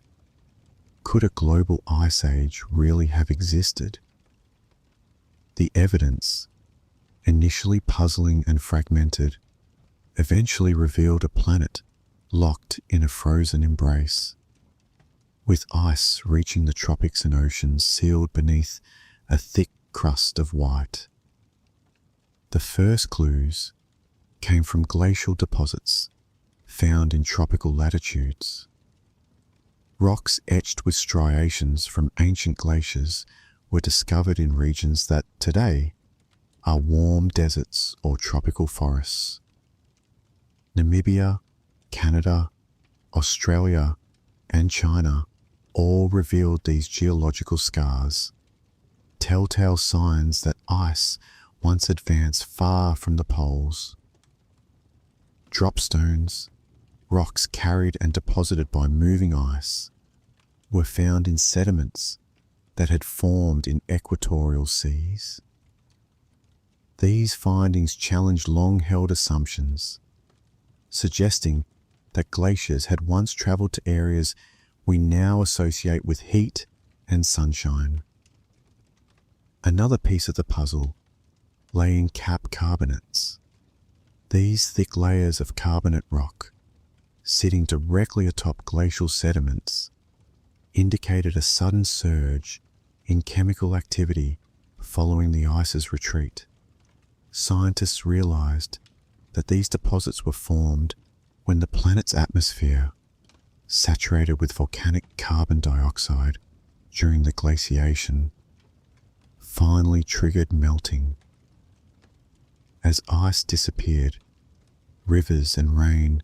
could a global ice age really have existed? The evidence, initially puzzling and fragmented, eventually revealed a planet locked in a frozen embrace, with ice reaching the tropics and oceans sealed beneath a thick crust of white. The first clues came from glacial deposits found in tropical latitudes. Rocks etched with striations from ancient glaciers were discovered in regions that today are warm deserts or tropical forests. Namibia, Canada, Australia, and China all revealed these geological scars, telltale signs that ice once advanced far from the poles. Dropstones, rocks carried and deposited by moving ice, were found in sediments that had formed in equatorial seas. These findings challenged long-held assumptions, suggesting that glaciers had once traveled to areas we now associate with heat and sunshine. Another piece of the puzzle lay in cap carbonates. These thick layers of carbonate rock, sitting directly atop glacial sediments, indicated a sudden surge in chemical activity following the ice's retreat. Scientists realized that these deposits were formed when the planet's atmosphere, saturated with volcanic carbon dioxide during the glaciation, finally triggered melting. As ice disappeared, rivers and rain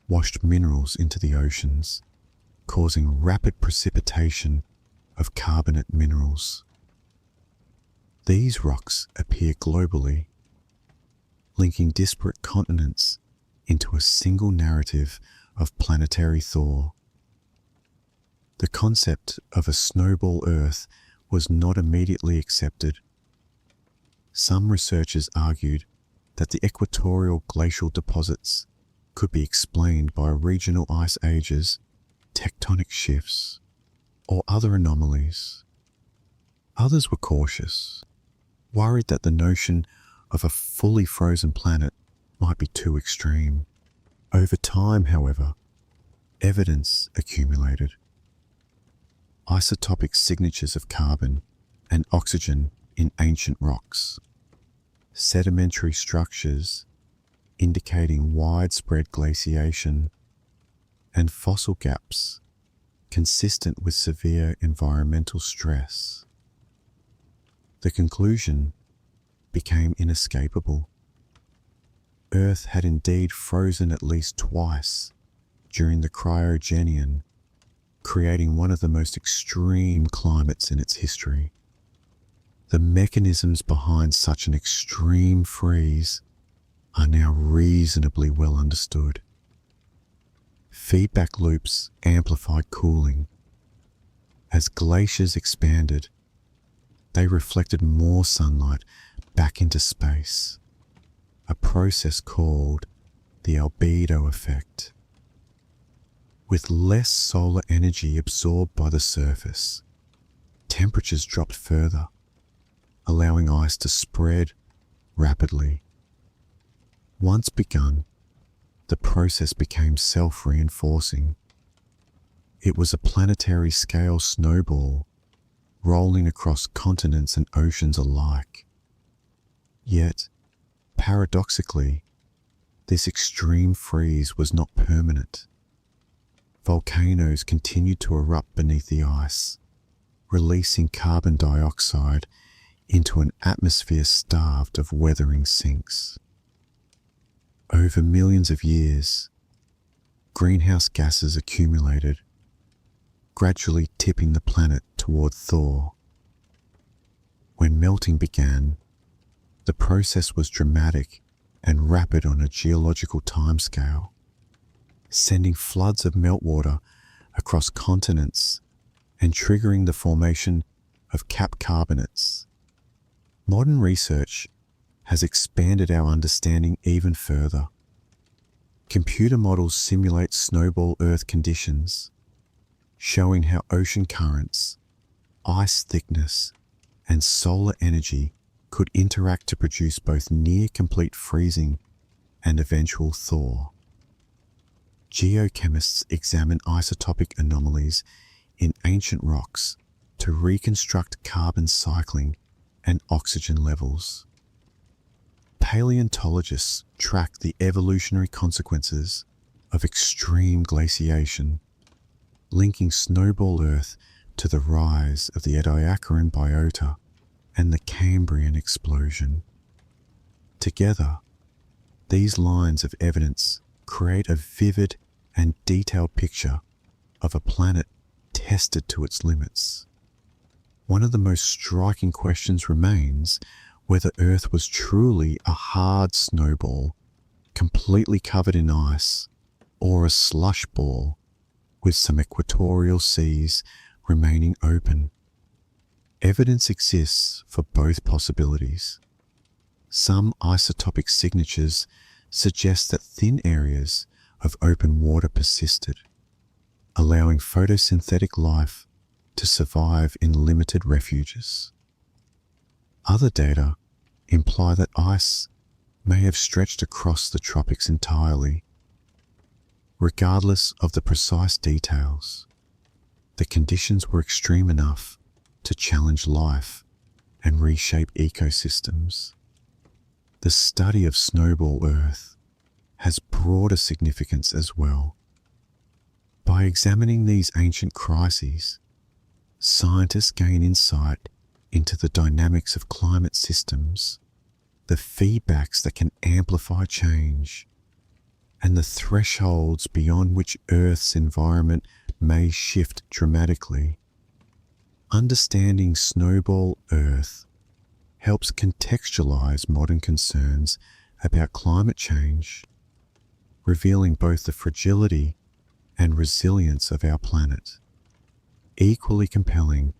washed minerals into the oceans, causing rapid precipitation of carbonate minerals. These rocks appear globally, linking disparate continents into a single narrative of planetary thaw. The concept of a snowball Earth was not immediately accepted. Some researchers argued that the equatorial glacial deposits could be explained by regional ice ages, tectonic shifts, or other anomalies. Others were cautious, worried that the notion of a fully frozen planet might be too extreme. Over time, however, evidence accumulated. Isotopic signatures of carbon and oxygen in ancient rocks, sedimentary structures indicating widespread glaciation, and fossil gaps consistent with severe environmental stress. The conclusion became inescapable. Earth had indeed frozen at least twice during the Cryogenian, creating one of the most extreme climates in its history. The mechanisms behind such an extreme freeze are now reasonably well understood. Feedback loops amplified cooling. As glaciers expanded, they reflected more sunlight back into space, a process called the albedo effect. With less solar energy absorbed by the surface, temperatures dropped further, allowing ice to spread rapidly. Once begun, the process became self-reinforcing. It was a planetary scale snowball, rolling across continents and oceans alike. Yet, paradoxically, this extreme freeze was not permanent. Volcanoes continued to erupt beneath the ice, releasing carbon dioxide into an atmosphere starved of weathering sinks. Over millions of years, greenhouse gases accumulated, gradually tipping the planet toward thaw. When melting began, the process was dramatic and rapid on a geological timescale, sending floods of meltwater across continents and triggering the formation of cap carbonates. Modern research has expanded our understanding even further. Computer models simulate Snowball Earth conditions, showing how ocean currents, ice thickness, and solar energy could interact to produce both near-complete freezing and eventual thaw. Geochemists examine isotopic anomalies in ancient rocks to reconstruct carbon cycling and oxygen levels. Paleontologists track the evolutionary consequences of extreme glaciation, linking Snowball Earth to the rise of the Ediacaran biota and the Cambrian explosion. Together, these lines of evidence create a vivid and detailed picture of a planet tested to its limits. One of the most striking questions remains whether Earth was truly a hard snowball, completely covered in ice, or a slush ball with some equatorial seas remaining open. Evidence exists for both possibilities. Some isotopic signatures suggest that thin areas of open water persisted, allowing photosynthetic life to survive in limited refuges. Other data imply that ice may have stretched across the tropics entirely. Regardless of the precise details, the conditions were extreme enough to challenge life and reshape ecosystems. The study of Snowball Earth has broader significance as well. By examining these ancient crises, scientists gain insight into the dynamics of climate systems, the feedbacks that can amplify change, and the thresholds beyond which Earth's environment may shift dramatically. Understanding Snowball Earth helps contextualize modern concerns about climate change, revealing both the fragility and resilience of our planet. Equally compelling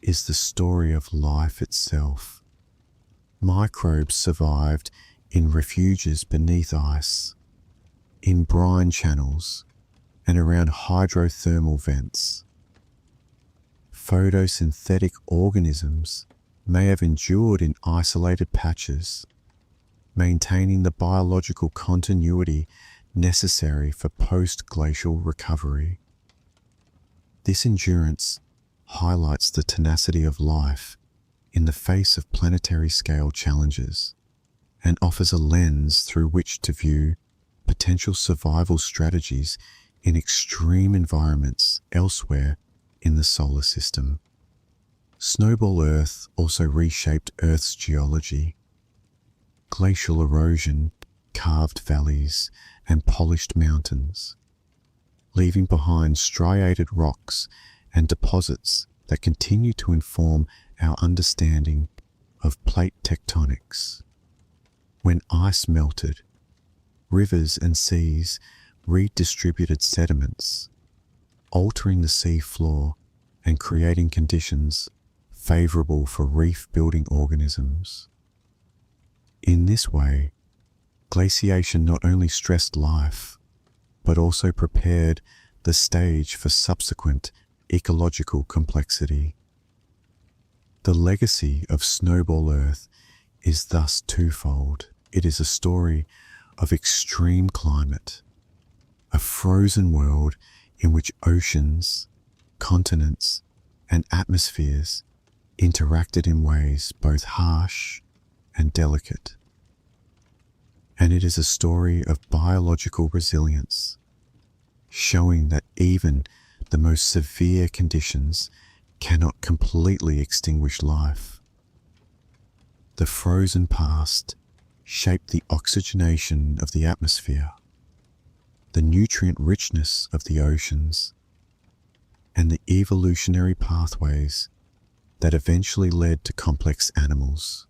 is the story of life itself. Microbes survived in refuges beneath ice, in brine channels, and around hydrothermal vents. Photosynthetic organisms may have endured in isolated patches, maintaining the biological continuity necessary for post-glacial recovery. This endurance highlights the tenacity of life in the face of planetary scale challenges and offers a lens through which to view potential survival strategies in extreme environments elsewhere in the solar system. Snowball Earth also reshaped Earth's geology. Glacial erosion carved valleys and polished mountains, leaving behind striated rocks and deposits that continue to inform our understanding of plate tectonics. When ice melted, rivers and seas redistributed sediments, altering the sea floor and creating conditions favorable for reef-building organisms. In this way, glaciation not only stressed life, but also prepared the stage for subsequent ecological complexity. The legacy of Snowball Earth is thus twofold. It is a story of extreme climate, a frozen world in which oceans, continents, and atmospheres interacted in ways both harsh and delicate. And it is a story of biological resilience, showing that even the most severe conditions cannot completely extinguish life. The frozen past shaped the oxygenation of the atmosphere, the nutrient richness of the oceans, and the evolutionary pathways that eventually led to complex animals.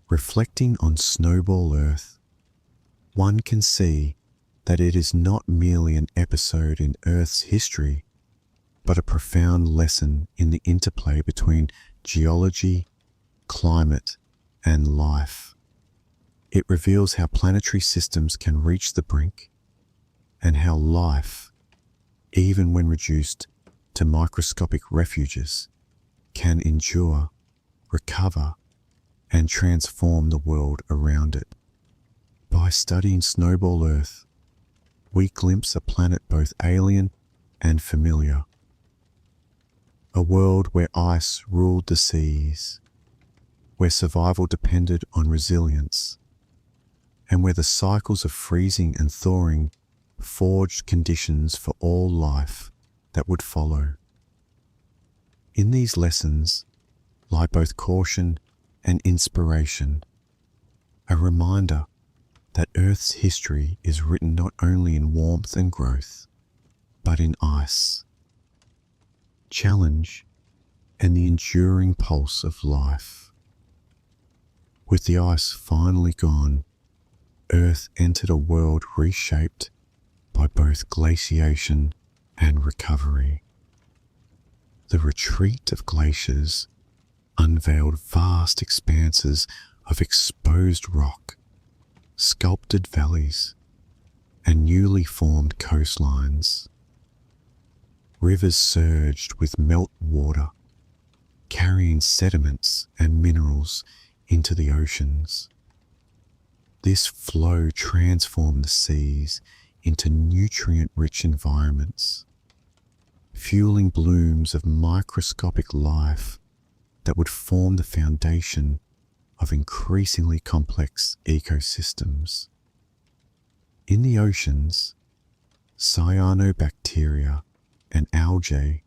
Reflecting on Snowball Earth, one can see that it is not merely an episode in Earth's history, but a profound lesson in the interplay between geology, climate, and life. It reveals how planetary systems can reach the brink, and how life, even when reduced to microscopic refuges, can endure, recover, and transform the world around it. By studying Snowball Earth, we glimpse a planet both alien and familiar. A world where ice ruled the seas, where survival depended on resilience, and where the cycles of freezing and thawing forged conditions for all life that would follow. In these lessons lie both caution and inspiration, a reminder that Earth's history is written not only in warmth and growth, but in ice, challenge, and the enduring pulse of life. With the ice finally gone, Earth entered a world reshaped by both glaciation and recovery. The retreat of glaciers unveiled vast expanses of exposed rock, sculpted valleys, and newly formed coastlines. Rivers surged with meltwater, carrying sediments and minerals into the oceans. This flow transformed the seas into nutrient-rich environments, fueling blooms of microscopic life that would form the foundation of increasingly complex ecosystems. In the oceans, cyanobacteria and algae,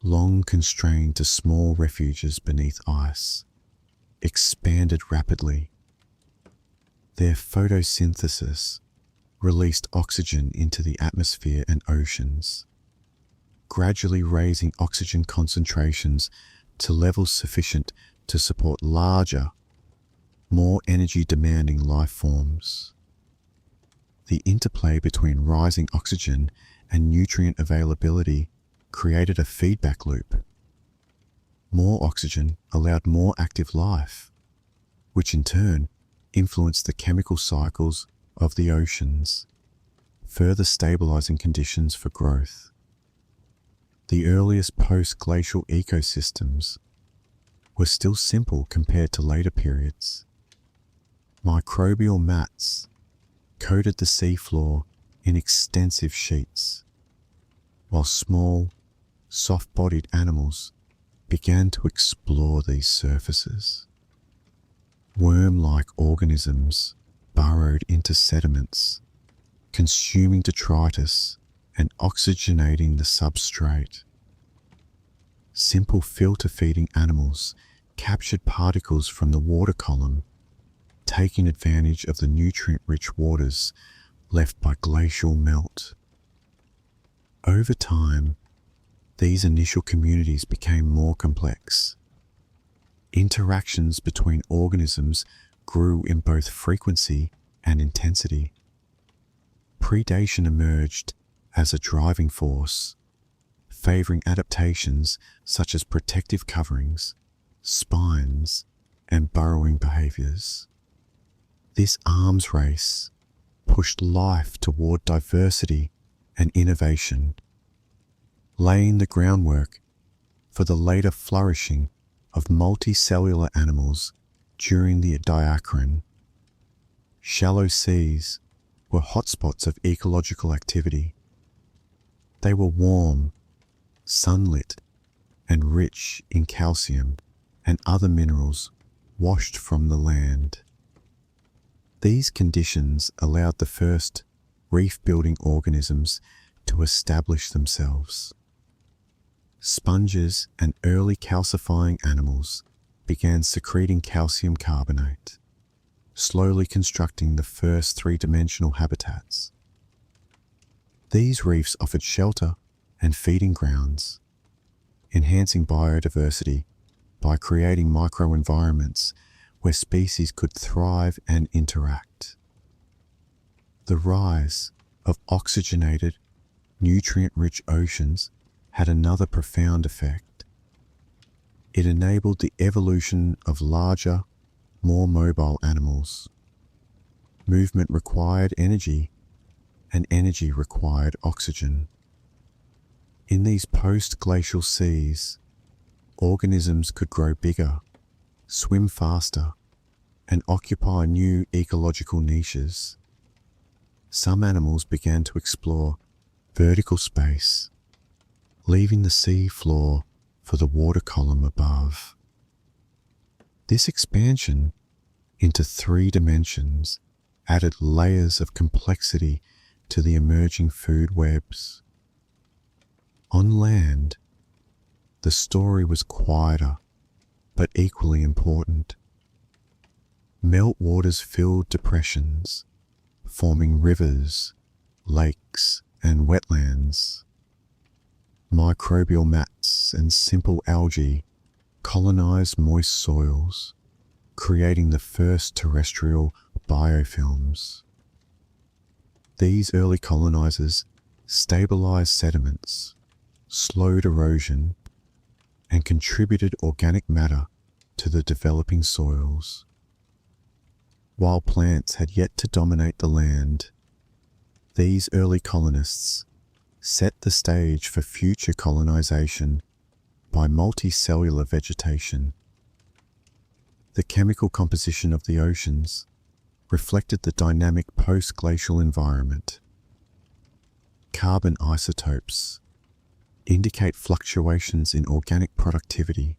long constrained to small refuges beneath ice, expanded rapidly. Their photosynthesis released oxygen into the atmosphere and oceans, gradually raising oxygen concentrations to levels sufficient to support larger, more energy-demanding life forms. The interplay between rising oxygen and nutrient availability created a feedback loop. More oxygen allowed more active life, which in turn influenced the chemical cycles of the oceans, further stabilizing conditions for growth. The earliest post-glacial ecosystems were still simple compared to later periods. Microbial mats coated the seafloor in extensive sheets, while small, soft-bodied animals began to explore these surfaces. Worm-like organisms burrowed into sediments, consuming detritus and oxygenating the substrate. Simple filter-feeding animals captured particles from the water column, taking advantage of the nutrient-rich waters left by glacial melt. Over time, these initial communities became more complex. Interactions between organisms grew in both frequency and intensity. Predation emerged as a driving force, favoring adaptations such as protective coverings, spines, and burrowing behaviors. This arms race pushed life toward diversity and innovation, laying the groundwork for the later flourishing of multicellular animals during the Diacheran. Shallow seas were hotspots of ecological activity. They were warm, sunlit, and rich in calcium and other minerals washed from the land. These conditions allowed the first reef-building organisms to establish themselves. Sponges and early calcifying animals began secreting calcium carbonate, slowly constructing the first three-dimensional habitats. These reefs offered shelter and feeding grounds, enhancing biodiversity by creating microenvironments where species could thrive and interact. The rise of oxygenated, nutrient-rich oceans had another profound effect. It enabled the evolution of larger, more mobile animals. Movement required energy, and energy required oxygen. In these post-glacial seas, organisms could grow bigger, swim faster, and occupy new ecological niches. Some animals began to explore vertical space, leaving the sea floor for the water column above. This expansion into 3 dimensions added layers of complexity to the emerging food webs. On land, the story was quieter, but equally important. Meltwaters filled depressions, forming rivers, lakes, and wetlands. Microbial mats and simple algae colonized moist soils, creating the first terrestrial biofilms. These early colonizers stabilized sediments, slowed erosion, and contributed organic matter to the developing soils. While plants had yet to dominate the land, these early colonists set the stage for future colonization by multicellular vegetation. The chemical composition of the oceans reflected the dynamic post-glacial environment. Carbon isotopes indicate fluctuations in organic productivity,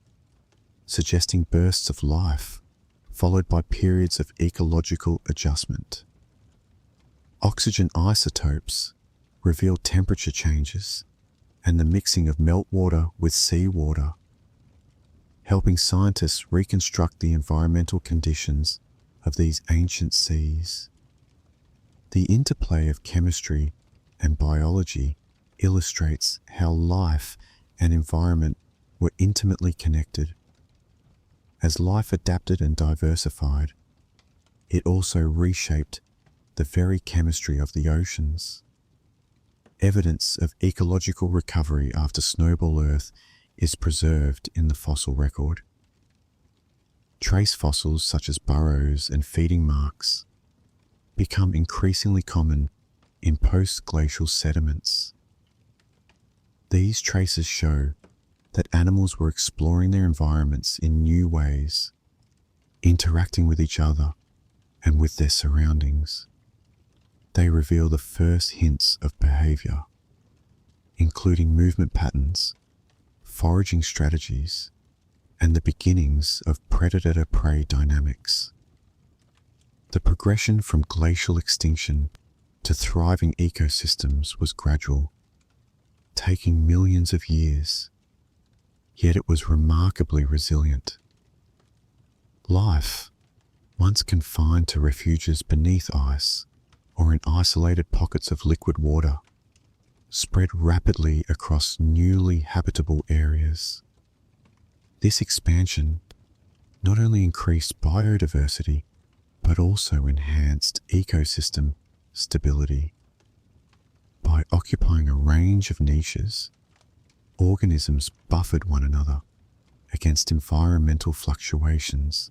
suggesting bursts of life followed by periods of ecological adjustment. Oxygen isotopes reveal temperature changes and the mixing of meltwater with seawater, helping scientists reconstruct the environmental conditions of these ancient seas. The interplay of chemistry and biology illustrates how life and environment were intimately connected. As life adapted and diversified, it also reshaped the very chemistry of the oceans. Evidence of ecological recovery after Snowball Earth is preserved in the fossil record. Trace fossils such as burrows and feeding marks become increasingly common in post-glacial sediments. These traces show that animals were exploring their environments in new ways, interacting with each other and with their surroundings. They reveal the first hints of behavior, including movement patterns, foraging strategies, and the beginnings of predator-prey dynamics. The progression from glacial extinction to thriving ecosystems was gradual, taking millions of years, yet it was remarkably resilient. Life, once confined to refuges beneath ice or in isolated pockets of liquid water, spread rapidly across newly habitable areas. This expansion not only increased biodiversity, but also enhanced ecosystem stability. By occupying a range of niches, organisms buffered one another against environmental fluctuations,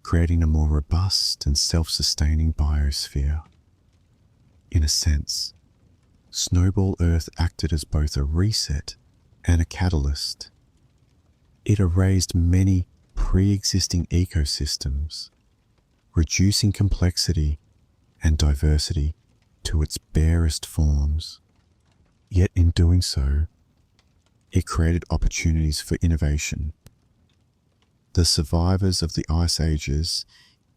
creating a more robust and self-sustaining biosphere. In a sense, Snowball Earth acted as both a reset and a catalyst. It erased many pre-existing ecosystems, reducing complexity and diversity to its barest forms. Yet in doing so, it created opportunities for innovation. The survivors of the ice ages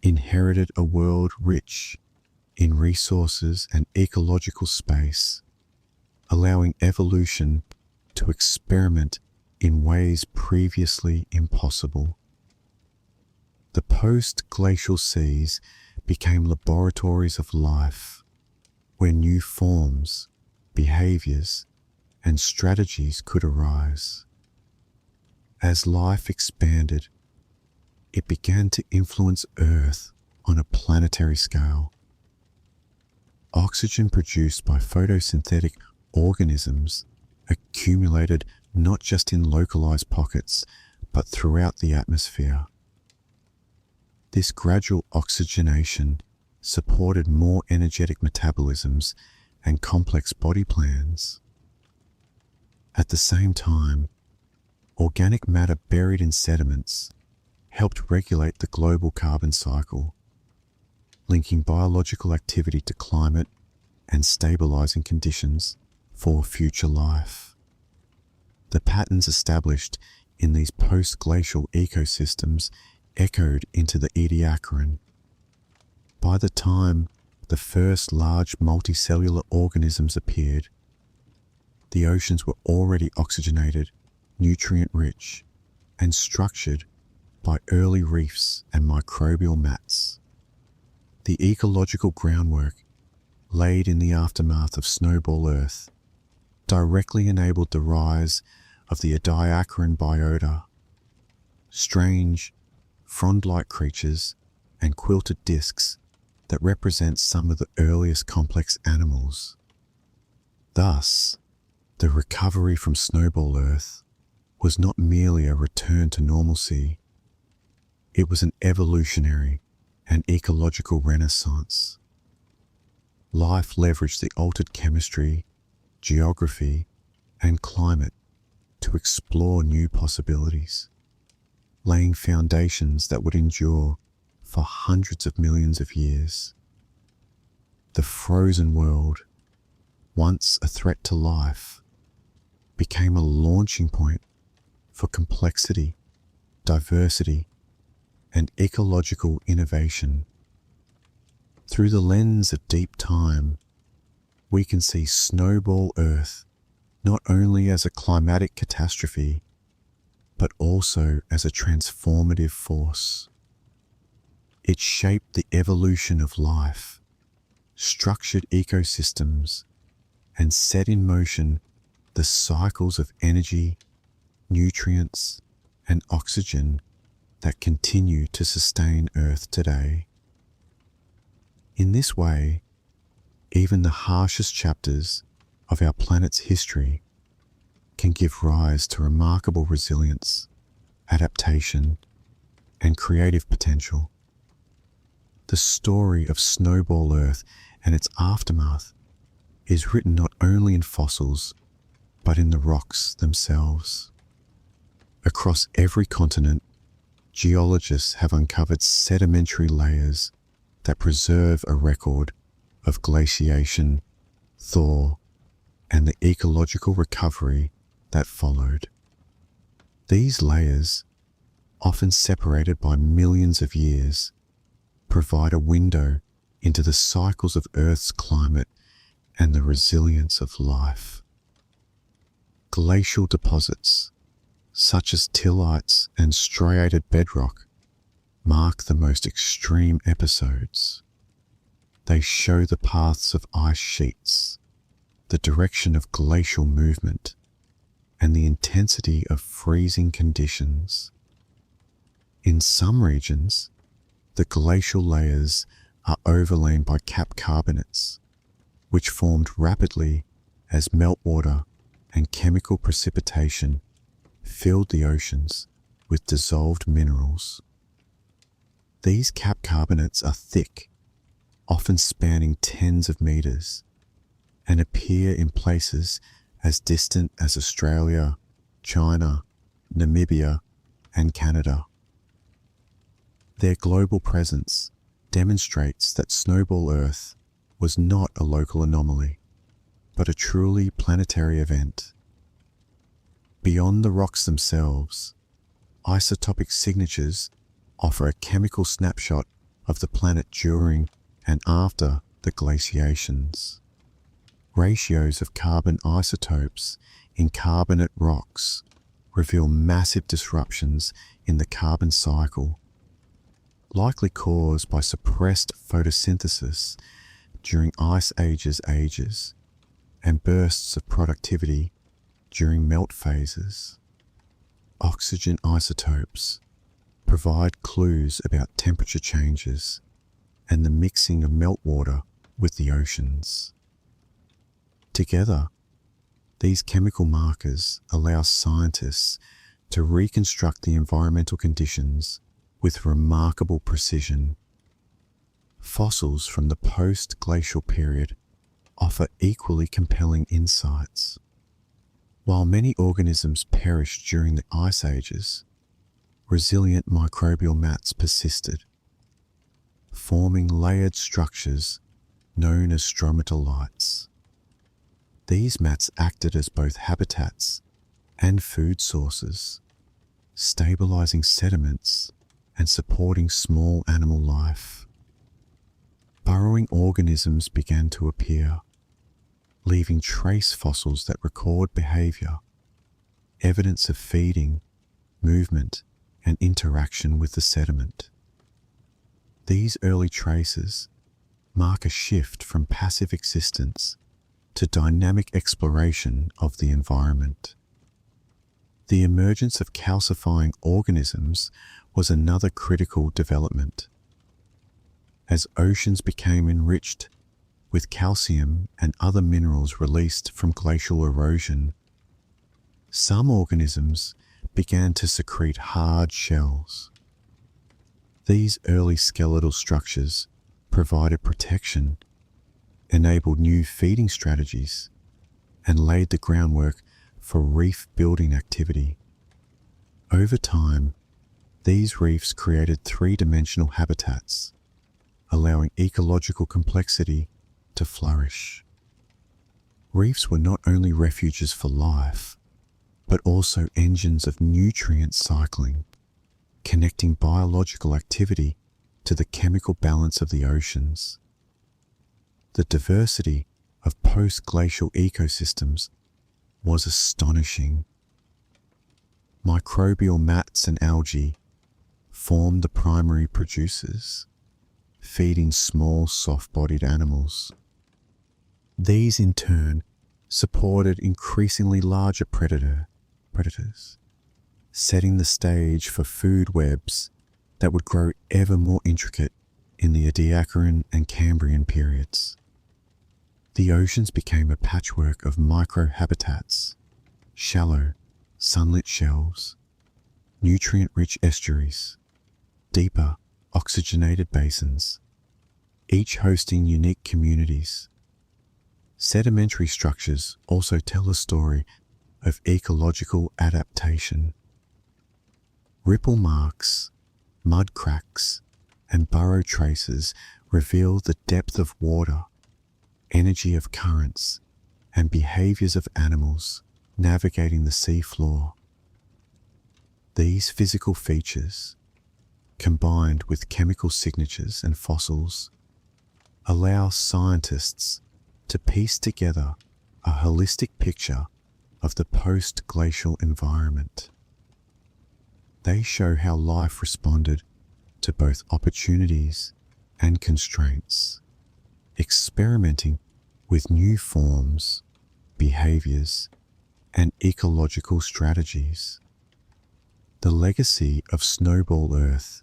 inherited a world rich in resources and ecological space, allowing evolution to experiment in ways previously impossible. The post-glacial seas became laboratories of life, where new forms, behaviors, and strategies could arise. As life expanded, it began to influence Earth on a planetary scale. Oxygen produced by photosynthetic organisms accumulated not just in localized pockets, but throughout the atmosphere. This gradual oxygenation supported more energetic metabolisms and complex body plans. At the same time, organic matter buried in sediments helped regulate the global carbon cycle, linking biological activity to climate and stabilizing conditions for future life. The patterns established in these post-glacial ecosystems echoed into the Ediacaran. By the time the first large multicellular organisms appeared, the oceans were already oxygenated, nutrient-rich, and structured by early reefs and microbial mats. The ecological groundwork laid in the aftermath of Snowball Earth directly enabled the rise of the Ediacaran biota, strange, frond-like creatures and quilted discs that represent some of the earliest complex animals. Thus, the recovery from Snowball Earth was not merely a return to normalcy, it was an evolutionary and ecological renaissance. Life leveraged the altered chemistry, geography, and climate to explore new possibilities, laying foundations that would endure for hundreds of millions of years. The frozen world, once a threat to life, became a launching point for complexity, diversity, and ecological innovation. Through the lens of deep time, we can see Snowball Earth not only as a climatic catastrophe, but also as a transformative force. It shaped the evolution of life, structured ecosystems, and set in motion the cycles of energy, nutrients, and oxygen that continue to sustain Earth today. In this way, even the harshest chapters of our planet's history can give rise to remarkable resilience, adaptation, and creative potential. The story of Snowball Earth and its aftermath is written not only in fossils, but in the rocks themselves. Across every continent, geologists have uncovered sedimentary layers that preserve a record of glaciation, thaw, and the ecological recovery that followed. These layers, often separated by millions of years, provide a window into the cycles of Earth's climate and the resilience of life. Glacial deposits, such as tillites and striated bedrock, mark the most extreme episodes. They show the paths of ice sheets, the direction of glacial movement, and the intensity of freezing conditions. In some regions, the glacial layers are overlain by cap carbonates, which formed rapidly as meltwater and chemical precipitation filled the oceans with dissolved minerals. These cap carbonates are thick, often spanning tens of meters, and appear in places as distant as Australia, China, Namibia, and Canada. Their global presence demonstrates that Snowball Earth was not a local anomaly, but a truly planetary event. Beyond the rocks themselves, isotopic signatures offer a chemical snapshot of the planet during and after the glaciations. Ratios of carbon isotopes in carbonate rocks reveal massive disruptions in the carbon cycle, likely caused by suppressed photosynthesis during ice ages and bursts of productivity during melt phases. oxygen isotopes provide clues about temperature changes and the mixing of meltwater with the oceans. Together, these chemical markers allow scientists to reconstruct the environmental conditions with remarkable precision. Fossils from the post-glacial period offer equally compelling insights. While many organisms perished during the ice ages, resilient microbial mats persisted, forming layered structures known as stromatolites. These mats acted as both habitats and food sources, stabilizing sediments and supporting small animal life. Burrowing organisms began to appear, leaving trace fossils that record behavior, evidence of feeding, movement, and interaction with the sediment. These early traces mark a shift from passive existence to dynamic exploration of the environment. The emergence of calcifying organisms was another critical development. As oceans became enriched with calcium and other minerals released from glacial erosion, some organisms began to secrete hard shells. These early skeletal structures provided protection, enabled new feeding strategies, and laid the groundwork for reef building activity. Over time, these reefs created three-dimensional habitats, allowing ecological complexity to flourish. Reefs were not only refuges for life, but also engines of nutrient cycling, connecting biological activity to the chemical balance of the oceans. The diversity of post-glacial ecosystems was astonishing. Microbial mats and algae formed the primary producers, feeding small, soft-bodied animals. These, in turn, supported increasingly larger predators, setting the stage for food webs that would grow ever more intricate in the Ediacaran and Cambrian periods. The oceans became a patchwork of microhabitats, shallow, sunlit shelves, nutrient-rich estuaries, deeper, oxygenated basins, each hosting unique communities. Sedimentary structures also tell a story of ecological adaptation. Ripple marks, mud cracks, and burrow traces reveal the depth of water, energy of currents, and behaviors of animals navigating the sea floor. These physical features, combined with chemical signatures and fossils, allow scientists to piece together a holistic picture of the post-glacial environment. They show how life responded to both opportunities and constraints, experimenting with new forms, behaviors, and ecological strategies. The legacy of Snowball Earth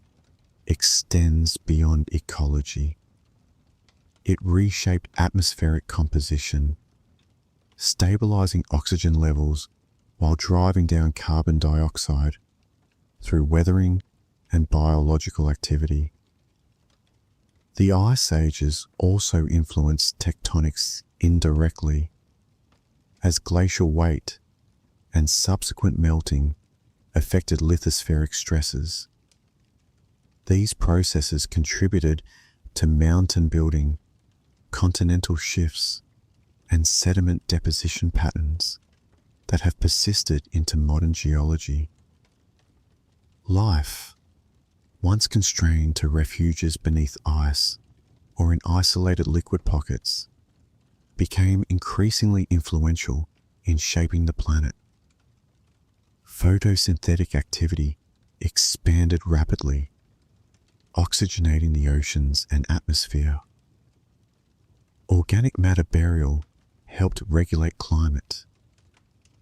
extends beyond ecology. It reshaped atmospheric composition, stabilizing oxygen levels while driving down carbon dioxide through weathering and biological activity. The ice ages also influenced tectonics indirectly, as glacial weight and subsequent melting affected lithospheric stresses. These processes contributed to mountain building, continental shifts, and sediment deposition patterns that have persisted into modern geology. Life, once constrained to refuges beneath ice or in isolated liquid pockets, became increasingly influential in shaping the planet. Photosynthetic activity expanded rapidly, oxygenating the oceans and atmosphere. Organic matter burial helped regulate climate,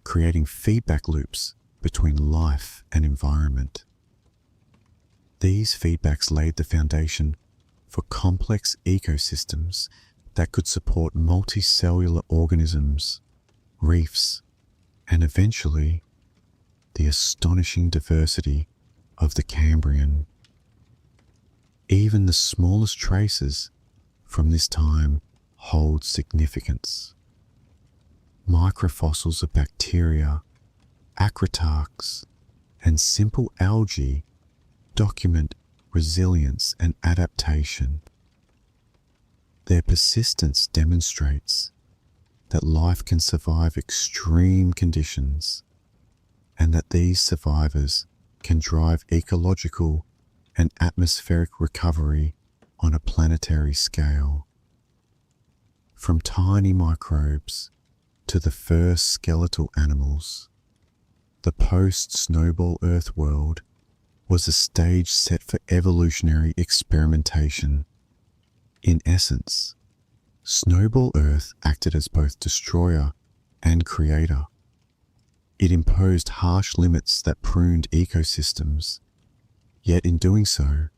creating feedback loops between life and environment. These feedbacks laid the foundation for complex ecosystems that could support multicellular organisms, reefs, and eventually the astonishing diversity of the Cambrian. Even the smallest traces from this time hold significance. Microfossils of bacteria, acritarchs, and simple algae document resilience and adaptation. Their persistence demonstrates that life can survive extreme conditions and that these survivors can drive ecological and atmospheric recovery on a planetary scale. From tiny microbes to the first skeletal animals, the post-Snowball Earth world was a stage set for evolutionary experimentation. In essence, Snowball Earth acted as both destroyer and creator. It imposed harsh limits that pruned ecosystems, yet in doing so,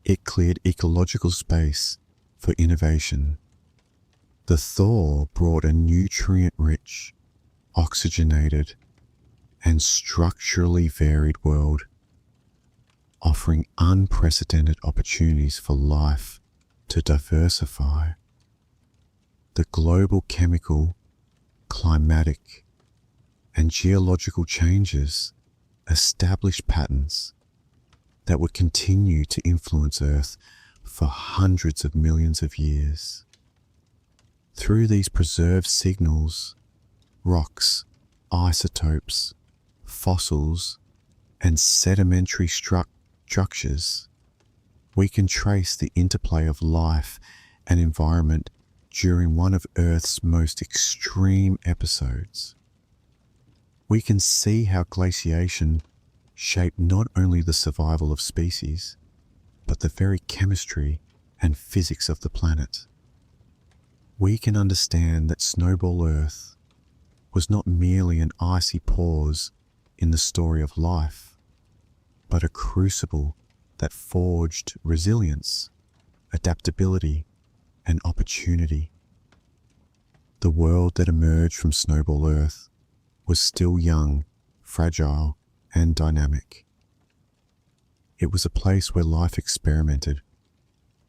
it cleared ecological space for innovation. The thaw brought a nutrient-rich, oxygenated, and structurally varied world, offering unprecedented opportunities for life to diversify. The global chemical, climatic, and geological changes established patterns that would continue to influence Earth for hundreds of millions of years. Through these preserved signals, rocks, isotopes, fossils, and sedimentary structures, we can trace the interplay of life and environment during one of Earth's most extreme episodes. We can see how glaciation shaped not only the survival of species, but the very chemistry and physics of the planet. We can understand that Snowball Earth was not merely an icy pause in the story of life, but a crucible that forged resilience, adaptability, and opportunity. The world that emerged from Snowball Earth was still young, fragile, and dynamic. It was a place where life experimented,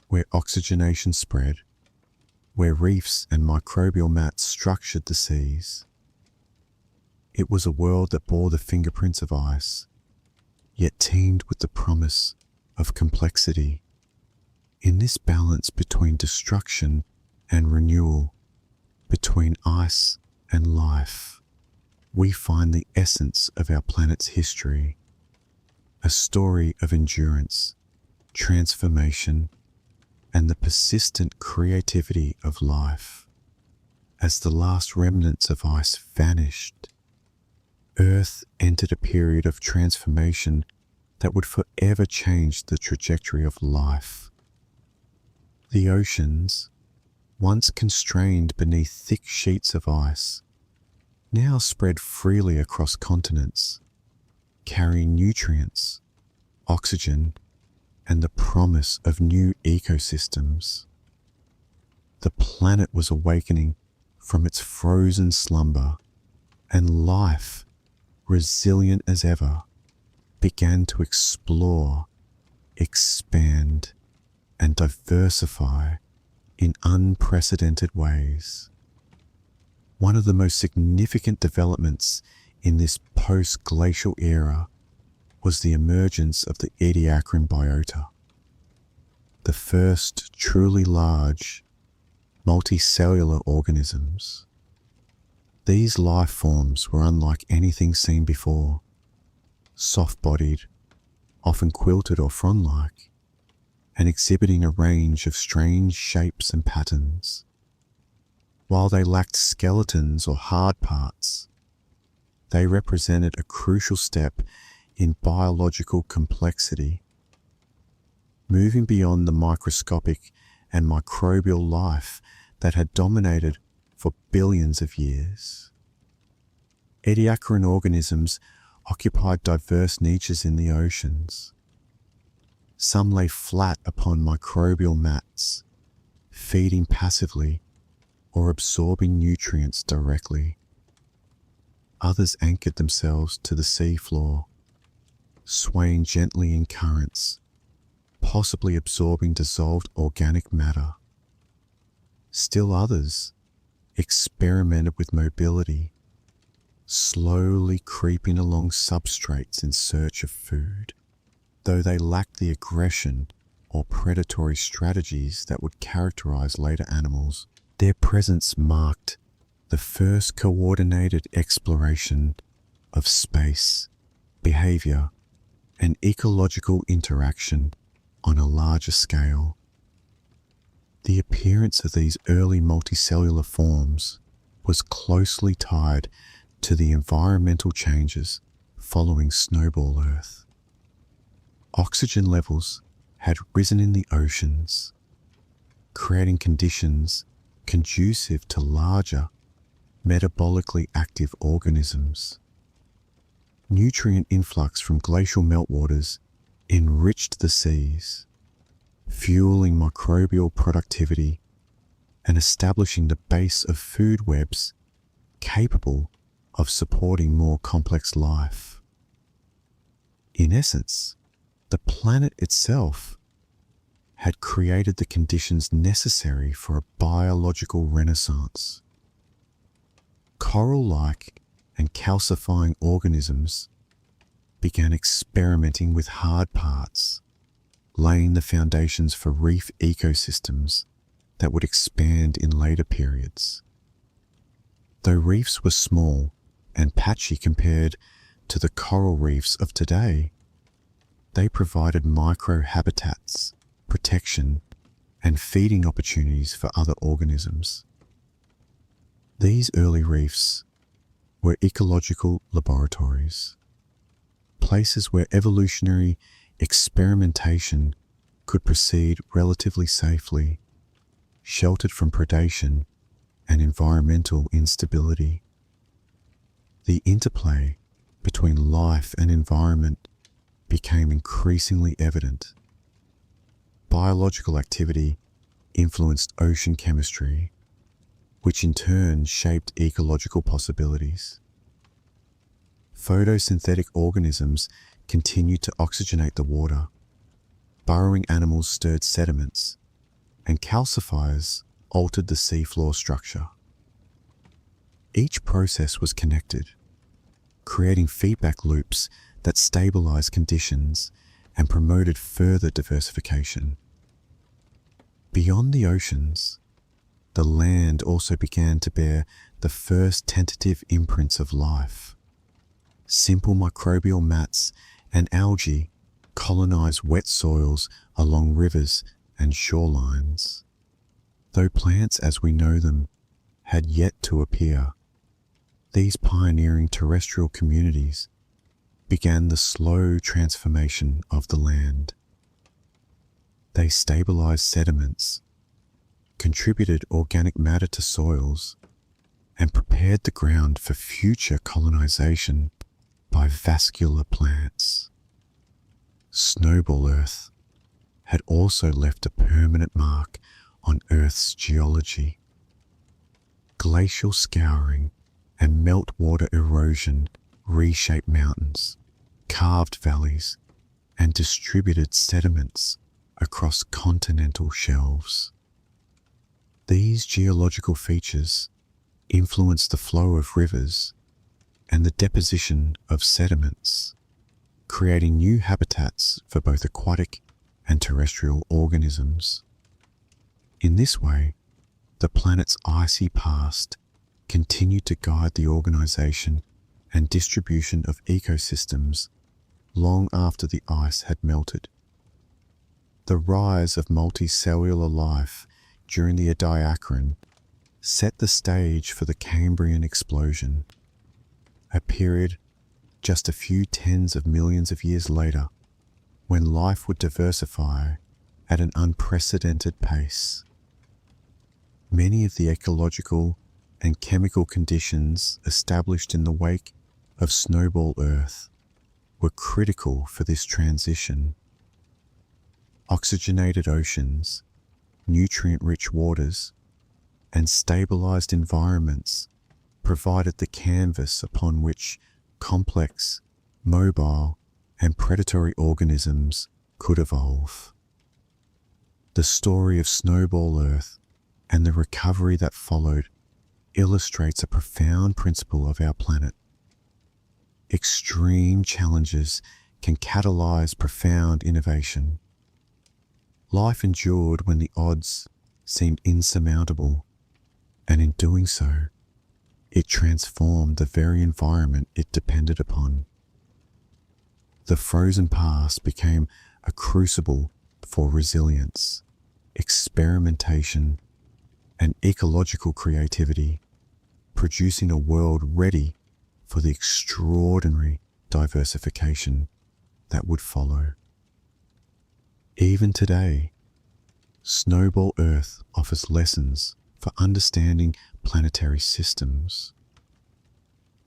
where oxygenation spread, where reefs and microbial mats structured the seas. It was a world that bore the fingerprints of ice, yet teemed with the promise of complexity. In this balance between destruction and renewal, between ice and life, we find the essence of our planet's history, a story of endurance, transformation, and the persistent creativity of life. As the last remnants of ice vanished, Earth entered a period of transformation that would forever change the trajectory of life. The oceans, once constrained beneath thick sheets of ice, now spread freely across continents, carrying nutrients, oxygen, and the promise of new ecosystems. The planet was awakening from its frozen slumber, and life, resilient as ever, began to explore, expand, and diversify in unprecedented ways. One of the most significant developments in this post-glacial era was the emergence of the Ediacaran biota, the first truly large, multicellular organisms. These life forms were unlike anything seen before, soft-bodied, often quilted or frond-like, and exhibiting a range of strange shapes and patterns. While they lacked skeletons or hard parts, they represented a crucial step in biological complexity, moving beyond the microscopic and microbial life that had dominated for billions of years. Ediacaran organisms occupied diverse niches in the oceans. Some lay flat upon microbial mats, feeding passively or absorbing nutrients directly. Others anchored themselves to the seafloor, swaying gently in currents, possibly absorbing dissolved organic matter. Still others experimented with mobility, slowly creeping along substrates in search of food. Though they lacked the aggression or predatory strategies that would characterize later animals, their presence marked the first coordinated exploration of space, behavior, and ecological interaction on a larger scale. The appearance of these early multicellular forms was closely tied to the environmental changes following Snowball Earth. Oxygen levels had risen in the oceans, creating conditions conducive to larger, metabolically active organisms. Nutrient influx from glacial meltwaters enriched the seas, fueling microbial productivity and establishing the base of food webs capable of supporting more complex life. In essence, the planet itself had created the conditions necessary for a biological renaissance. Coral-like and calcifying organisms began experimenting with hard parts, laying the foundations for reef ecosystems that would expand in later periods. Though reefs were small and patchy compared to the coral reefs of today, they provided microhabitats, protection, and feeding opportunities for other organisms. These early reefs were ecological laboratories, places where evolutionary experimentation could proceed relatively safely, sheltered from predation and environmental instability. The interplay between life and environment became increasingly evident. Biological activity influenced ocean chemistry, which in turn shaped ecological possibilities. Photosynthetic organisms continued to oxygenate the water, burrowing animals stirred sediments, and calcifiers altered the seafloor structure. Each process was connected, creating feedback loops that stabilized conditions and promoted further diversification. Beyond the oceans, the land also began to bear the first tentative imprints of life. Simple microbial mats and algae colonized wet soils along rivers and shorelines. Though plants as we know them had yet to appear, these pioneering terrestrial communities began the slow transformation of the land. They stabilized sediments, contributed organic matter to soils, and prepared the ground for future colonization by vascular plants. Snowball Earth had also left a permanent mark on Earth's geology. Glacial scouring and meltwater erosion reshaped mountains, carved valleys, and distributed sediments across continental shelves. These geological features influenced the flow of rivers and the deposition of sediments, creating new habitats for both aquatic and terrestrial organisms. In this way, the planet's icy past continued to guide the organization and distribution of ecosystems long after the ice had melted. The rise of multicellular life during the Ediacaran set the stage for the Cambrian explosion, a period just a few tens of millions of years later when life would diversify at an unprecedented pace. Many of the ecological and chemical conditions established in the wake of Snowball Earth were critical for this transition. Oxygenated oceans, nutrient-rich waters, and stabilized environments provided the canvas upon which complex, mobile, and predatory organisms could evolve. The story of Snowball Earth and the recovery that followed illustrates a profound principle of our planet. Extreme challenges can catalyze profound innovation. Life endured when the odds seemed insurmountable, and in doing so, it transformed the very environment it depended upon. The frozen past became a crucible for resilience, experimentation, and ecological creativity, producing a world ready for the extraordinary diversification that would follow. Even today, Snowball Earth offers lessons for understanding planetary systems.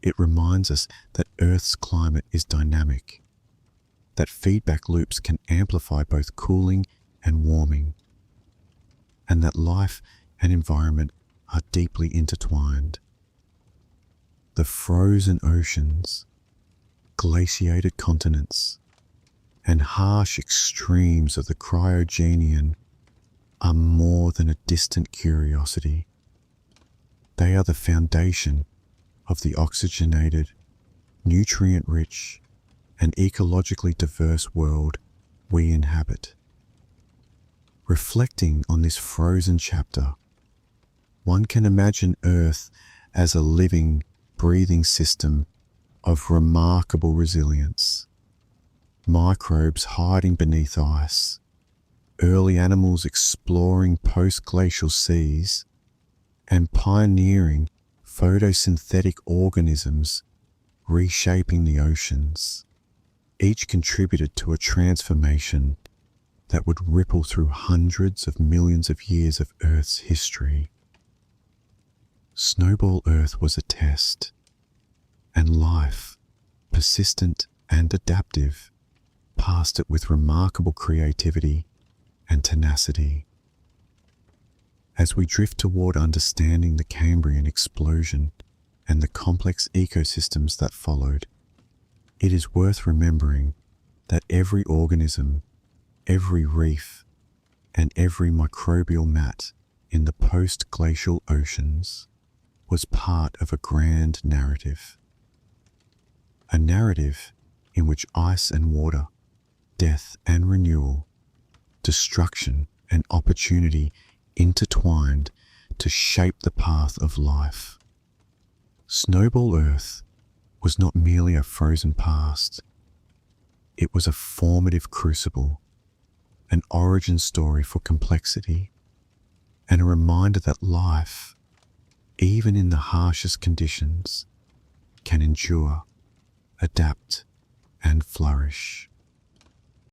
It reminds us that Earth's climate is dynamic, that feedback loops can amplify both cooling and warming, and that life and environment are deeply intertwined. The frozen oceans, glaciated continents, and harsh extremes of the cryogenian are more than a distant curiosity. They are the foundation of the oxygenated, nutrient-rich, and ecologically diverse world we inhabit. Reflecting on this frozen chapter, one can imagine Earth as a living, breathing system of remarkable resilience. Microbes hiding beneath ice, early animals exploring post-glacial seas, and pioneering photosynthetic organisms reshaping the oceans. Each contributed to a transformation that would ripple through hundreds of millions of years of Earth's history. Snowball Earth was a test, and life, persistent and adaptive, passed it with remarkable creativity and tenacity. As we drift toward understanding the Cambrian explosion and the complex ecosystems that followed, it is worth remembering that every organism, every reef, and every microbial mat in the post-glacial oceans was part of a grand narrative. A narrative in which ice and water, death and renewal, destruction and opportunity intertwined to shape the path of life. Snowball Earth was not merely a frozen past. It was a formative crucible, an origin story for complexity, and a reminder that life, even in the harshest conditions, can endure, adapt, and flourish.